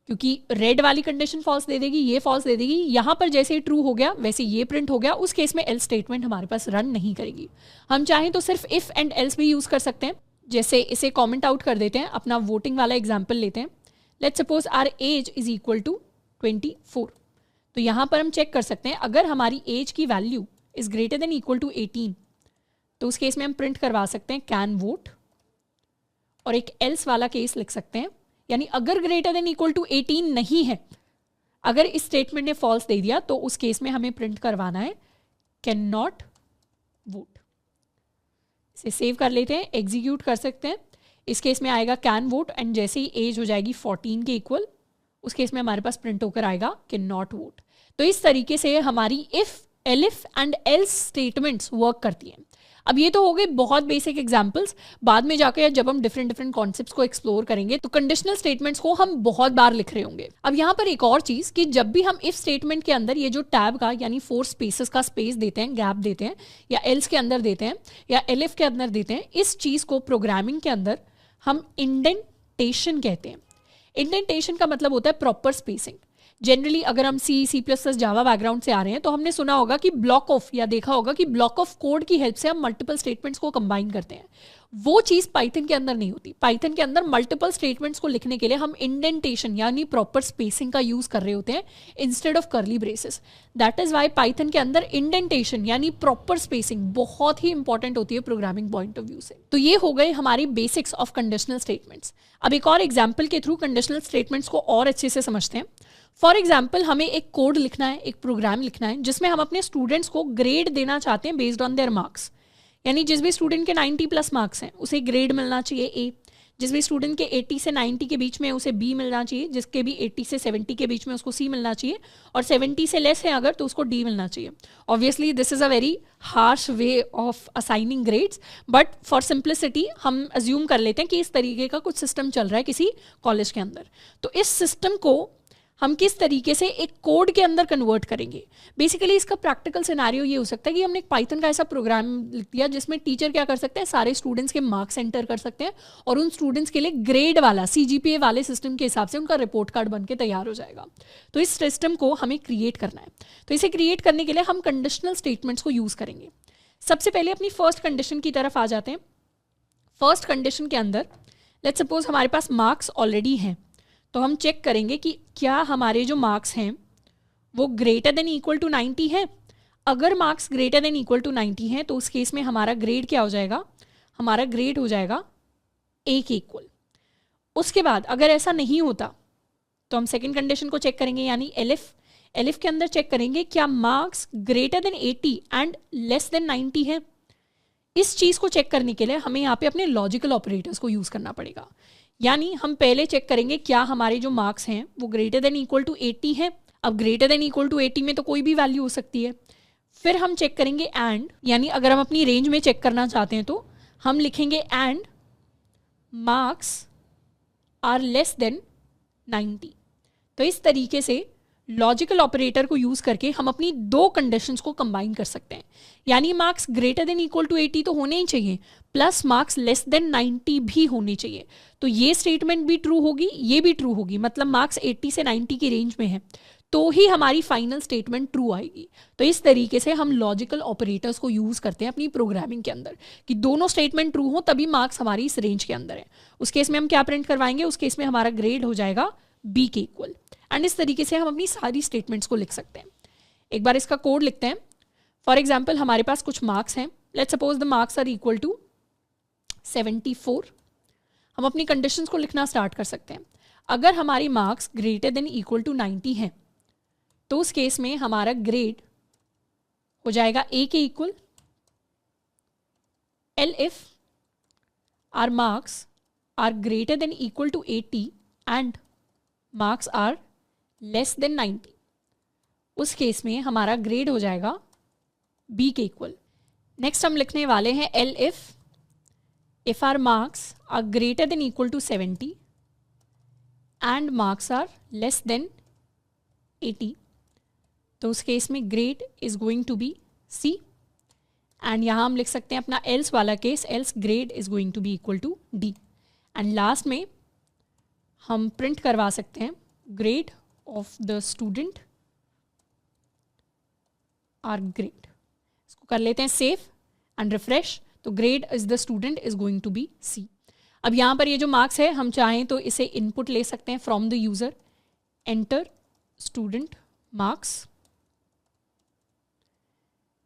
क्योंकि रेड वाली कंडीशन फॉल्स दे देगी, ये फॉल्स दे देगी, यहाँ पर जैसे ट्रू हो गया वैसे ये प्रिंट हो गया, उस केस में एल्स स्टेटमेंट हमारे पास रन नहीं करेगी। हम चाहें तो सिर्फ इफ एंड एल्स भी यूज़ कर सकते हैं। जैसे इसे कॉमेंट आउट कर देते हैं, अपना वोटिंग वाला एग्जाम्पल लेते हैं। Let's suppose our age is equal to 24। तो यहाँ पर हम चेक कर सकते हैं अगर हमारी एज की value is greater than equal to 18 तो उस केस में हम प्रिंट करवा सकते हैं कैन वोट, और एक एल्स वाला केस लिख सकते हैं, यानी अगर ग्रेटर देन इक्वल टू 18 नहीं है, अगर इस स्टेटमेंट ने फॉल्स दे दिया तो उस केस में हमें प्रिंट करवाना है कैन नॉट वोट। इसे सेव कर लेते हैं, एग्जीक्यूट कर सकते हैं। इस केस में आएगा कैन वोट एंड जैसे ही एज हो जाएगी 14 के इक्वल, उस केस में हमारे पास प्रिंट होकर आएगा कैन नॉट वोट। तो इस तरीके से हमारी if, elif and else statements work करती हैं। अब ये तो हो गए बहुत बेसिक एग्जांपल्स, बाद में जाकर जब हम डिफरेंट कॉन्सेप्ट्स को एक्सप्लोर करेंगे तो कंडीशनल स्टेटमेंट्स को हम बहुत बार लिख रहे होंगे। अब यहाँ पर एक और चीज कि जब भी हम इफ स्टेटमेंट के अंदर ये जो टैब का यानी 4 स्पेसेस का स्पेस देते हैं, गैप देते हैं, या एल्स के अंदर देते हैं या एलिफ के अंदर देते हैं, इस चीज को प्रोग्रामिंग के अंदर हम इंडेंटेशन कहते हैं। इंडेंटेशन का मतलब होता है प्रॉपर स्पेसिंग। जनरली अगर हम C++ जावा बैकग्राउंड से आ रहे हैं तो हमने सुना होगा कि ब्लॉक ऑफ, या देखा होगा कि ब्लॉक ऑफ कोड की हेल्प से हम मल्टीपल स्टेटमेंट्स को कंबाइन करते हैं। वो चीज़ पाइथन के अंदर नहीं होती। पाइथन के अंदर मल्टीपल स्टेटमेंट्स को लिखने के लिए हम इंडेंटेशन यानी प्रॉपर स्पेसिंग का यूज कर रहे होते हैं instead of curly braces. That is why Python के अंदर इंडेंटेशन यानी प्रॉपर स्पेसिंग बहुत ही इंपॉर्टेंट होती है प्रोग्रामिंग पॉइंट ऑफ व्यू से। तो ये हो गए हमारी बेसिक्स ऑफ कंडीशनल स्टेटमेंट्स। अब एक और एग्जाम्पल के थ्रू कंडीशनल स्टेटमेंट्स को और अच्छे से समझते हैं। फॉर एग्जाम्पल हमें एक कोड लिखना है, एक प्रोग्राम लिखना है जिसमें हम अपने स्टूडेंट्स को ग्रेड देना चाहते हैं बेस्ड ऑन देयर मार्क्स। यानी जिस भी स्टूडेंट के 90+ मार्क्स हैं उसे ग्रेड मिलना चाहिए A, जिस भी स्टूडेंट के 80 से 90 के बीच में उसे B मिलना चाहिए, जिसके भी 80 से 70 के बीच में उसको C मिलना चाहिए, और 70 से लेस है अगर तो उसको D मिलना चाहिए। Obviously this is a very harsh way of assigning grades, but for simplicity हम अज्यूम कर लेते हैं कि इस तरीके का कुछ सिस्टम चल रहा है किसी कॉलेज के अंदर। तो इस सिस्टम को हम किस तरीके से एक कोड के अंदर कन्वर्ट करेंगे। बेसिकली इसका प्रैक्टिकल सिनेरियो ये हो सकता है कि हमने एक पाइथन का ऐसा प्रोग्राम लिख दिया जिसमें टीचर क्या कर सकते हैं, सारे स्टूडेंट्स के मार्क्स एंटर कर सकते हैं और उन स्टूडेंट्स के लिए ग्रेड वाला CGPA वाले सिस्टम के हिसाब से उनका रिपोर्ट कार्ड बन के तैयार हो जाएगा। तो इस सिस्टम को हमें क्रिएट करना है। तो इसे क्रिएट करने के लिए हम कंडीशनल स्टेटमेंट्स को यूज़ करेंगे। सबसे पहले अपनी फर्स्ट कंडीशन की तरफ आ जाते हैं। फर्स्ट कंडीशन के अंदर लेट्स सपोज हमारे पास मार्क्स ऑलरेडी हैं, तो हम चेक करेंगे कि क्या हमारे जो मार्क्स हैं वो ग्रेटर देन इक्वल टू 90 है। अगर marks greater than equal to 90 हैं तो उस केस में हमारा ग्रेड क्या हो जाएगा, हमारा ग्रेड हो जाएगा A के इक्वल। उसके बाद अगर ऐसा नहीं होता तो हम सेकंड कंडीशन को चेक करेंगे, यानी एलिफ के अंदर चेक करेंगे क्या marks greater then 80 and less than 90 है। इस चीज़ को चेक करने के लिए हमें यहाँ पे अपने लॉजिकल ऑपरेटर्स को यूज़ करना पड़ेगा। यानी हम पहले चेक करेंगे क्या हमारे जो मार्क्स हैं वो ग्रेटर देन इक्वल टू 80 है। अब ग्रेटर देन इक्वल टू 80 में तो कोई भी वैल्यू हो सकती है। फिर हम चेक करेंगे एंड, यानी अगर हम अपनी रेंज में चेक करना चाहते हैं तो हम लिखेंगे and marks are less than 90। तो इस तरीके से लॉजिकल ऑपरेटर को यूज करके हम अपनी दो कंडीशंस को कंबाइन कर सकते हैं। यानी marks greater than equal to 80 तो होने ही चाहिए, प्लस मार्क्स लेस देन 90 भी होने चाहिए। तो ये स्टेटमेंट भी ट्रू होगी, ये भी ट्रू होगी, मतलब मार्क्स 80 से 90 की रेंज में है तो ही हमारी फाइनल स्टेटमेंट ट्रू आएगी। तो इस तरीके से हम लॉजिकल ऑपरेटर्स को यूज करते हैं अपनी प्रोग्रामिंग के अंदर कि दोनों स्टेटमेंट ट्रू हो तभी मार्क्स हमारी इस रेंज के अंदर है। उस केस में हम क्या प्रिंट करवाएंगे, उस केस में हमारा ग्रेड हो जाएगा B के इक्वल। एंड इस तरीके से हम अपनी सारी स्टेटमेंट्स को लिख सकते हैं। एक बार इसका कोड लिखते हैं। फॉर एग्जाम्पल हमारे पास कुछ मार्क्स हैं, let's suppose the marks are equal to 74। हम अपनी कंडीशंस को लिखना स्टार्ट कर सकते हैं। अगर हमारी marks greater than equal to 90 हैं तो उस केस में हमारा ग्रेड हो जाएगा A के equal. Elif our marks are greater than equal to 80 and marks are less than 90, उस केस में हमारा ग्रेड हो जाएगा B के इक्वल। नेक्स्ट हम लिखने वाले हैं elif our marks are greater than equal to 70 and marks are less than 80, तो उस केस में grade is going to be C। And यहाँ हम लिख सकते हैं अपना एल्स वाला case, else grade is going to be equal to D। And last में हम प्रिंट करवा सकते हैं grade of the student are great. इसको कर लेते हैं सेव एंड रिफ्रेश, तो grade is the student is going to be C. अब यहाँ पर ये जो मार्क्स है हम चाहें तो इसे इनपुट ले सकते हैं from the user, enter student marks,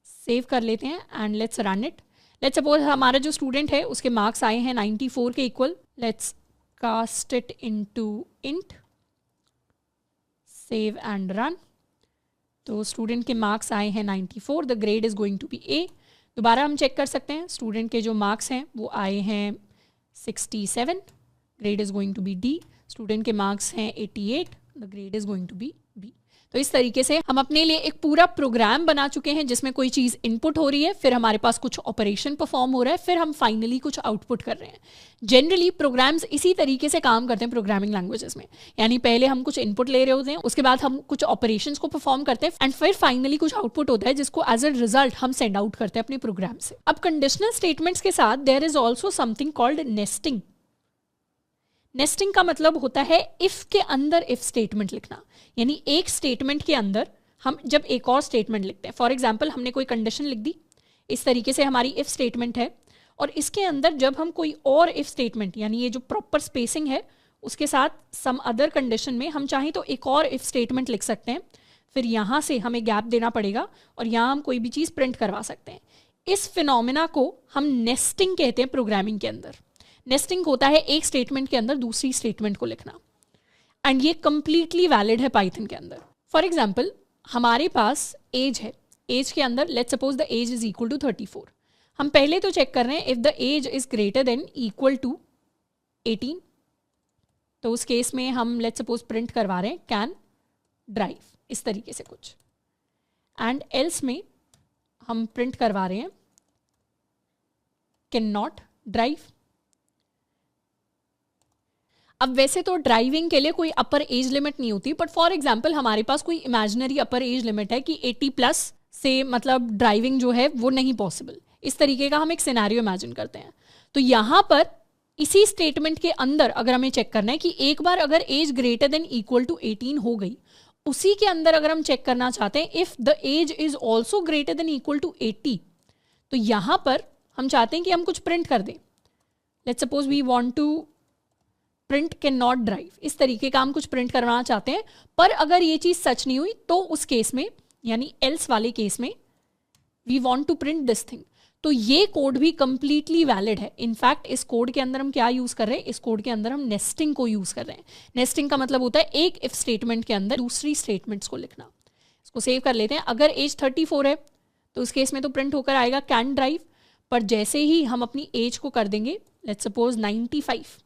save कर लेते हैं and let's run it. Let's suppose हमारा जो स्टूडेंट है उसके मार्क्स आए हैं 94 के equal, let's cast it into int, save and run. तो स्टूडेंट के मार्क्स आए हैं 94, the grade is going to be A. दोबारा हम चेक कर सकते हैं, स्टूडेंट के जो मार्क्स हैं वो आए हैं 67, grade is going to be D. Student के मार्क्स हैं 88, the grade is going to be B. तो इस तरीके से हम अपने लिए एक पूरा प्रोग्राम बना चुके हैं जिसमें कोई चीज़ इनपुट हो रही है, फिर हमारे पास कुछ ऑपरेशन परफॉर्म हो रहा है, फिर हम फाइनली कुछ आउटपुट कर रहे हैं। जनरली प्रोग्राम्स इसी तरीके से काम करते हैं प्रोग्रामिंग लैंग्वेजेस में, यानी पहले हम कुछ इनपुट ले रहे होते हैं, उसके बाद हम कुछ ऑपरेशंस को परफॉर्म करते हैं एंड फिर फाइनली कुछ आउटपुट होता है जिसको एज अ रिजल्ट हम सेंड आउट करते हैं अपने प्रोग्राम से। अब कंडीशनल स्टेटमेंट्स के साथ there is also something called nesting. Nesting का मतलब होता है इफ के अंदर इफ स्टेटमेंट लिखना, यानी एक स्टेटमेंट के अंदर हम जब एक और स्टेटमेंट लिखते हैं। फॉर एग्जाम्पल हमने कोई कंडीशन लिख दी, इस तरीके से हमारी इफ स्टेटमेंट है, और इसके अंदर जब हम कोई और इफ स्टेटमेंट, यानी ये जो प्रॉपर स्पेसिंग है उसके साथ सम अदर कंडीशन में हम चाहें तो एक और इफ स्टेटमेंट लिख सकते हैं, फिर यहाँ से हमें गैप देना पड़ेगा और यहाँ हम कोई भी चीज़ प्रिंट करवा सकते हैं। इस फिनोमिना को हम नेस्टिंग कहते हैं प्रोग्रामिंग के अंदर। नेस्टिंग होता है एक स्टेटमेंट के अंदर दूसरी स्टेटमेंट को लिखना, एंड ये कंप्लीटली वैलिड है पाइथन के अंदर। फॉर एग्जाम्पल हमारे पास एज है, एज के अंदर let's suppose the age is equal to 34। हम पहले तो चेक कर रहे हैं if the age is greater than equal to 18, तो उस केस में हम लेट्स सपोज प्रिंट करवा रहे हैं कैन ड्राइव, इस तरीके से कुछ, एंड एल्स में हम प्रिंट करवा रहे हैं कैन नॉट ड्राइव। अब वैसे तो ड्राइविंग के लिए कोई अपर एज लिमिट नहीं होती, बट फॉर एग्जांपल हमारे पास कोई इमेजिनरी अपर एज लिमिट है कि 80 प्लस से मतलब ड्राइविंग जो है वो नहीं पॉसिबल। इस तरीके का हम एक सिनेरियो इमेजिन करते हैं। तो यहाँ पर इसी स्टेटमेंट के अंदर अगर हमें चेक करना है कि एक बार अगर age greater than equal to 18 हो गई, उसी के अंदर अगर हम चेक करना चाहते हैं if the age is also greater than equal to 80, तो यहाँ पर हम चाहते हैं कि हम कुछ प्रिंट कर दें। Let's suppose we want to print can not drive, इस तरीके का हम कुछ प्रिंट करवाना चाहते हैं। पर अगर ये चीज़ सच नहीं हुई तो उस केस में, यानी एल्स वाले केस में, we want to print this thing, तो ये कोड भी कंप्लीटली वैलिड है। इनफैक्ट इस कोड के अंदर हम क्या यूज़ कर रहे हैं, इस कोड के अंदर हम नेस्टिंग को यूज़ कर रहे हैं। नेस्टिंग का मतलब होता है एक इफ स्टेटमेंट के अंदर दूसरी स्टेटमेंट्स को लिखना। इसको सेव कर लेते हैं। अगर एज 34 है तो उस केस में तो प्रिंट होकर आएगा कैन ड्राइव, पर जैसे ही हम अपनी एज को कर देंगे let's suppose 95,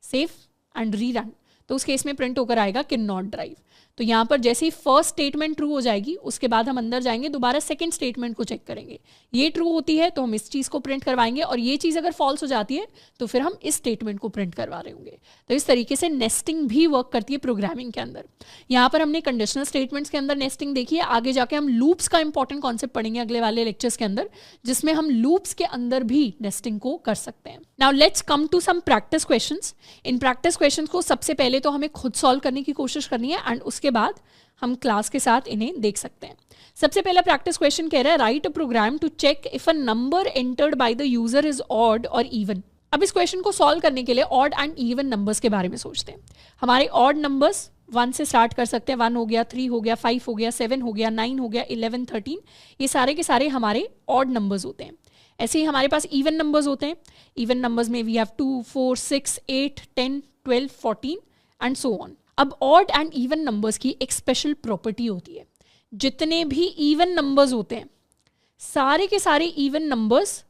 save and re run, तो उस केस में प्रिंट होकर आएगा कैन नॉट ड्राइव। तो यहाँ पर जैसे ही फर्स्ट स्टेटमेंट ट्रू हो जाएगी उसके बाद हम अंदर जाएंगे, दोबारा सेकंड स्टेटमेंट को चेक करेंगे, ये ट्रू होती है तो हम इस चीज़ को प्रिंट करवाएंगे, और ये चीज़ अगर फॉल्स हो जाती है तो फिर हम इस स्टेटमेंट को प्रिंट करवा रहे होंगे। तो इस तरीके से नेस्टिंग भी वर्क करती है प्रोग्रामिंग के अंदर। यहाँ पर हमने कंडीशनल स्टेटमेंट्स के अंदर नेस्टिंग देखी है। आगे जाके हम लूप्स का इंपॉर्टेंट कॉन्सेप्ट पढ़ेंगे अगले वाले लेक्चर्स के अंदर, जिसमें हम लूप्स के अंदर भी नेस्टिंग को कर सकते हैं। Now let's come to some practice questions. इन प्रैक्टिस क्वेश्चंस को सबसे पहले तो हमें खुद सॉल्व करने की कोशिश करनी है एंड उसके बाद हम क्लास के साथ इन्हें देख सकते हैं। सबसे पहला प्रैक्टिस क्वेश्चन कह रहा है write a program to check if a number entered by the user is odd और इवन। अब इस क्वेश्चन को सॉल्व करने के लिए ऑड एंड इवन नंबर्स के बारे में सोचते हैं। हमारे ऑड नंबर्स 1 से स्टार्ट कर सकते हैं, 1 हो गया, 3 हो गया, 5 हो गया, 7 हो गया, 9 हो गया, 11, 13, ये सारे के सारे हमारे ऑड नंबर्स होते हैं। ऐसे ही हमारे पास इवन नंबर्स होते हैं। इवन नंबर्स में we have 2, 4, 6, 8, 10, 12, 14 and so on. अब ऑड एंड इवन नंबर्स की एक स्पेशल प्रॉपर्टी होती है। जितने भी इवन नंबर्स होते हैं, सारे के सारे even numbers,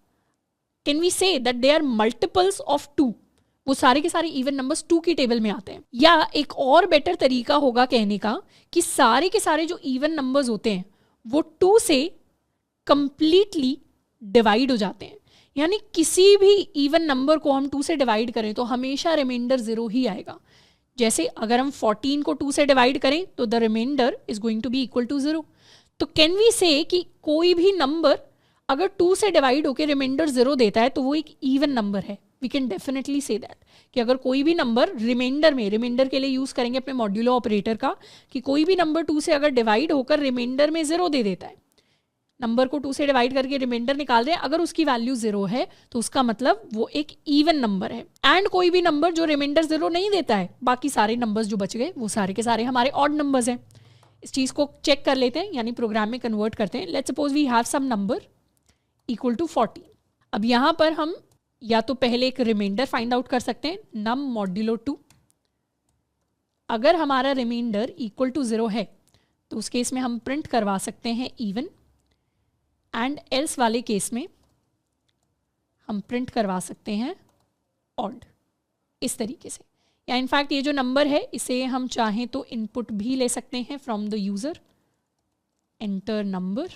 can we say that they are multiples of 2, वो सारे के सारे इवन नंबर्स 2 की टेबल में आते हैं। या एक और बेटर तरीका होगा कहने का कि सारे के सारे जो इवन नंबर्स होते हैं वो 2 से कंप्लीटली डिवाइड हो जाते हैं। यानी किसी भी इवन नंबर को हम 2 से डिवाइड करें तो हमेशा रिमाइंडर 0 ही आएगा। जैसे अगर हम 14 को 2 से डिवाइड करें तो the remainder is going to be equal to 0। तो कैन वी से कि कोई भी नंबर अगर 2 से डिवाइड होकर रिमाइंडर 0 देता है तो वो एक इवन नंबर है, we can definitely say that कि अगर कोई भी नंबर रिमाइंडर के लिए यूज़ करेंगे अपने मॉड्यूलो ऑपरेटर का, कि कोई भी नंबर 2 से अगर डिवाइड होकर रिमाइंडर में 0 दे देता है, नंबर को 2 से डिवाइड करके रिमाइंडर निकाल रहे हैं, अगर उसकी वैल्यू 0 है तो उसका मतलब वो एक इवन नंबर है। एंड कोई भी नंबर जो रिमाइंडर 0 नहीं देता है, बाकी सारे नंबर्स जो बच गए वो सारे के सारे हमारे ऑड नंबर्स हैं। इस चीज़ को चेक कर लेते हैं, यानी प्रोग्राम में कन्वर्ट करते हैं। Let's suppose we have some number equal to 14। अब यहाँ पर हम या तो पहले एक रिमाइंडर फाइंड आउट कर सकते हैं, नम मॉड्यूलो 2। अगर हमारा रिमाइंडर इक्वल टू 0 है तो उस केस में हम प्रिंट करवा सकते हैं इवन, एंड एल्स वाले केस में हम प्रिंट करवा सकते हैं ऑड, इस तरीके से। या इनफैक्ट ये जो नंबर है इसे हम चाहें तो इनपुट भी ले सकते हैं from the user, enter number,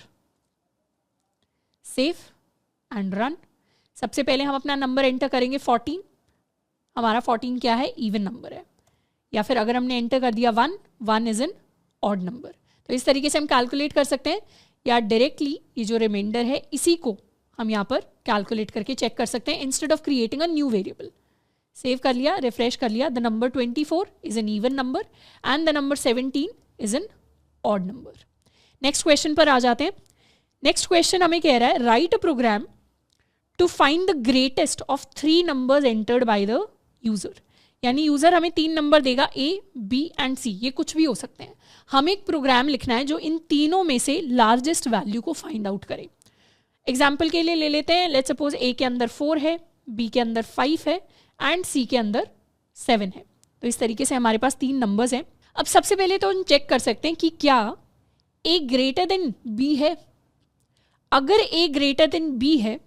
save and run. सबसे पहले हम अपना नंबर एंटर करेंगे 14, हमारा 14 क्या है, इवन नंबर है। या फिर अगर हमने एंटर कर दिया 1 इज एन ऑड नंबर। तो इस तरीके से हम कैलकुलेट कर सकते हैं, या डायरेक्टली ये जो रिमाइंडर है इसी को हम यहाँ पर कैलकुलेट करके चेक कर सकते हैं instead of creating a new variable. Save कर लिया, रिफ्रेश कर लिया, the number 24 is an even number and the number 17 is an odd number. Next question पर आ जाते हैं। नेक्स्ट क्वेश्चन हमें कह रहा है write a program to find the greatest of 3 numbers entered by the user. यानी यूजर हमें 3 number देगा, ए, बी एंड सी, ये कुछ भी हो सकते हैं। हमें एक प्रोग्राम लिखना है जो इन तीनों में से लार्जेस्ट वैल्यू को फाइंड आउट करे। एग्जाम्पल के लिए ले लेते हैं, लेट्स सपोज ए के अंदर 4 है, बी के अंदर 5 है एंड सी के अंदर 7 है। तो इस तरीके से हमारे पास 3 नंबर्स हैं। अब सबसे पहले तो हम चेक कर सकते हैं कि क्या ए ग्रेटर देन बी है। अगर ए ग्रेटर देन बी है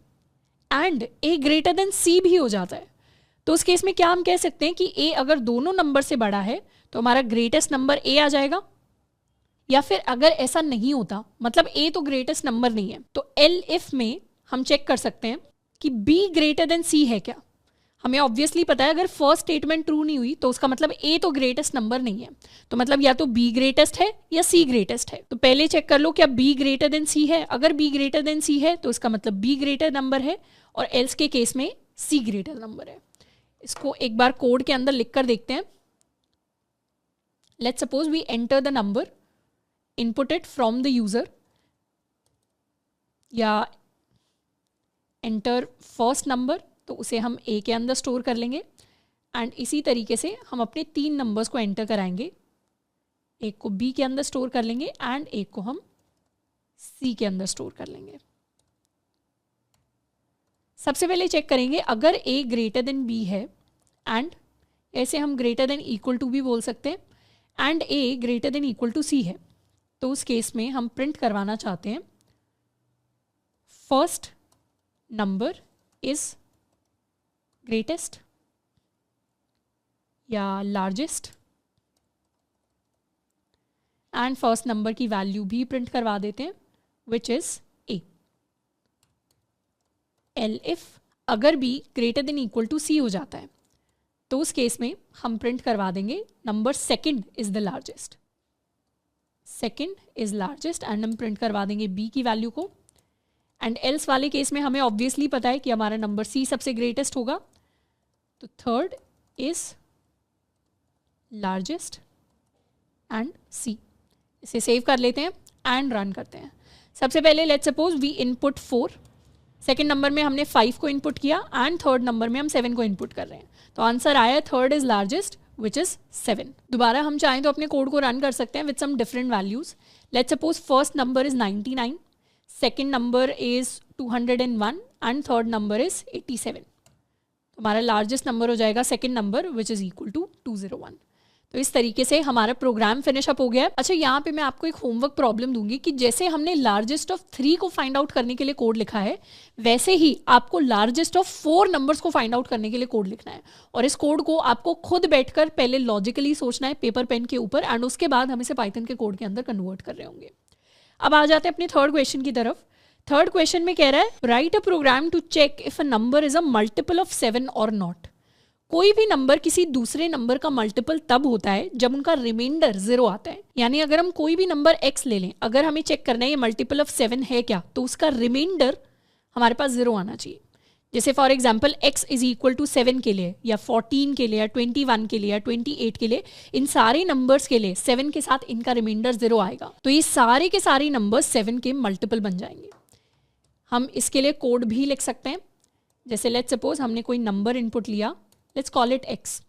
एंड ए ग्रेटर देन सी भी हो जाता है, तो उस केस में क्या हम कह सकते हैं कि ए अगर दोनों नंबर से बड़ा है तो हमारा ग्रेटेस्ट नंबर ए आ जाएगा। या फिर अगर ऐसा नहीं होता, मतलब ए तो ग्रेटेस्ट नंबर नहीं है, तो एल इफ में हम चेक कर सकते हैं कि बी ग्रेटर देन सी है क्या। हमें ऑब्वियसली पता है अगर फर्स्ट स्टेटमेंट ट्रू नहीं हुई तो उसका मतलब ए तो ग्रेटेस्ट नंबर नहीं है, तो मतलब या तो बी ग्रेटेस्ट है या सी ग्रेटेस्ट है। तो पहले चेक कर लो क्या बी ग्रेटर देन सी है। अगर बी ग्रेटर देन सी है तो इसका मतलब बी ग्रेटर नंबर है, और एल्स के केस में सी ग्रेटर नंबर है। इसको एक बार कोड के अंदर लिख कर देखते हैं। Let's suppose we enter the number, input it from the user, या एंटर फर्स्ट नंबर, तो उसे हम ए के अंदर स्टोर कर लेंगे। एंड इसी तरीके से हम अपने 3 नंबर्स को एंटर कराएंगे, एक को बी के अंदर स्टोर कर लेंगे एंड एक को हम सी के अंदर स्टोर कर लेंगे। सबसे पहले चेक करेंगे अगर ए ग्रेटर देन बी है, एंड ऐसे हम ग्रेटर देन इक्वल टू भी बोल सकते हैं, and A greater than equal to C है, तो उस केस में हम प्रिंट करवाना चाहते हैं फर्स्ट नंबर इज ग्रेटेस्ट या लार्जेस्ट, एंड फर्स्ट नंबर की वैल्यू भी प्रिंट करवा देते हैं which is A. Elif अगर B greater than equal to C हो जाता है तो उस केस में हम प्रिंट करवा देंगे number second is the largest, second is largest, and हम प्रिंट करवा देंगे बी की वैल्यू को। एंड एल्स वाले केस में हमें ऑब्वियसली पता है कि हमारा नंबर सी सबसे ग्रेटेस्ट होगा, तो थर्ड इज लार्जेस्ट एंड सी। इसे सेव कर लेते हैं एंड रन करते हैं। सबसे पहले let's suppose we input 4, second number में हमने 5 को इनपुट किया एंड थर्ड नंबर में हम 7 को इनपुट कर रहे हैं, तो आंसर आया third is largest which is 7। दोबारा हम चाहें तो अपने कोड को रन कर सकते हैं with some different values. Let's suppose first number is 99, second number is 201 and third number is 87, तो हमारा लार्जेस्ट नंबर हो जाएगा second number which is equal to 201। तो इस तरीके से हमारा प्रोग्राम फिनिश अप हो गया है। अच्छा, यहाँ पे मैं आपको एक होमवर्क प्रॉब्लम दूंगी कि जैसे हमने लार्जेस्ट ऑफ 3 को फाइंड आउट करने के लिए कोड लिखा है, वैसे ही आपको लार्जेस्ट ऑफ 4 नंबर्स को फाइंड आउट करने के लिए कोड लिखना है। और इस कोड को आपको खुद बैठकर पहले लॉजिकली सोचना है पेपर पेन के ऊपर, एंड उसके बाद हम इसे पाइथन के कोड के अंदर कन्वर्ट कर रहे होंगे। अब आ जाते हैं अपने थर्ड क्वेश्चन की तरफ। थर्ड क्वेश्चन में कह रहा है write a program to check if a number is a multiple of 7 और नॉट। कोई भी नंबर किसी दूसरे नंबर का मल्टीपल तब होता है जब उनका रिमाइंडर 0 आता है। यानी अगर हम कोई भी नंबर x ले लें, अगर हमें चेक करना है ये मल्टीपल ऑफ 7 है क्या, तो उसका रिमाइंडर हमारे पास 0 आना चाहिए। जैसे for example x is equal to 7 के लिए, या 14 के लिए, या 21 के लिए, या 28 के लिए, इन सारे नंबर्स के लिए 7 के साथ इनका रिमाइंडर 0 आएगा, तो ये सारे के सारे नंबर्स 7 के मल्टीपल बन जाएंगे। हम इसके लिए कोड भी लिख सकते हैं। जैसे लेट्स सपोज हमने कोई नंबर इनपुट लिया, let's call it x,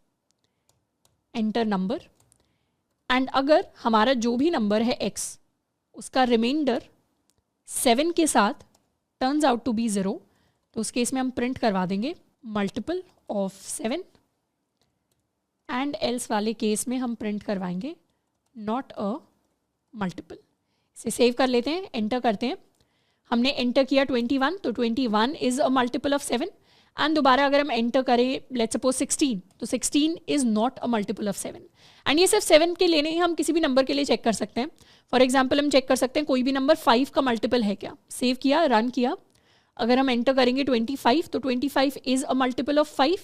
enter number, and अगर हमारा जो भी नंबर है x उसका रिमाइंडर 7 के साथ टर्न्स आउट टू बी 0, तो उस केस में हम प्रिंट करवा देंगे मल्टीपल ऑफ 7, एंड एल्स वाले केस में हम प्रिंट करवाएंगे नॉट अ मल्टीपल। इसे सेव कर लेते हैं, एंटर करते हैं। हमने एंटर किया 21, तो 21 is a multiple of 7, and दोबारा अगर हम एंटर करें लेट्स सपोज 16, तो 16 is not a multiple of 7। And ये सिर्फ 7 के लिए नहीं, हम किसी भी नंबर के लिए चेक कर सकते हैं। फॉर एग्जाम्पल हम चेक कर सकते हैं कोई भी नंबर 5 का मल्टीपल है क्या। सेव किया, रन किया, अगर हम एंटर करेंगे 25, तो 25 is a multiple of 5,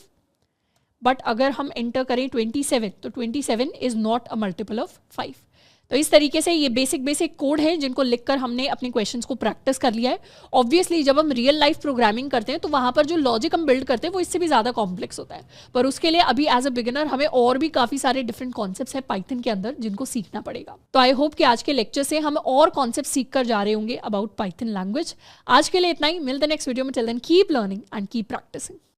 but अगर हम एंटर करें 27, तो 27 is not a multiple of 5। तो इस तरीके से ये बेसिक कोड है जिनको लिखकर हमने अपने क्वेश्चंस को प्रैक्टिस कर लिया है। ऑब्वियसली जब हम रियल लाइफ प्रोग्रामिंग करते हैं तो वहाँ पर जो लॉजिक हम बिल्ड करते हैं वो इससे भी ज़्यादा कॉम्प्लेक्स होता है, पर उसके लिए अभी एज अ बिगिनर हमें और भी काफ़ी सारे डिफरेंट कॉन्सेप्ट्स हैं पाइथन के अंदर जिनको सीखना पड़ेगा। तो आई होप कि आज के लेक्चर से हम और कॉन्सेप्ट सीख कर जा रहे होंगे अबाउट पाइथन लैंग्वेज। आज के लिए इतना ही, मिलते नेक्स्ट वीडियो में। Till then keep learning and keep practising.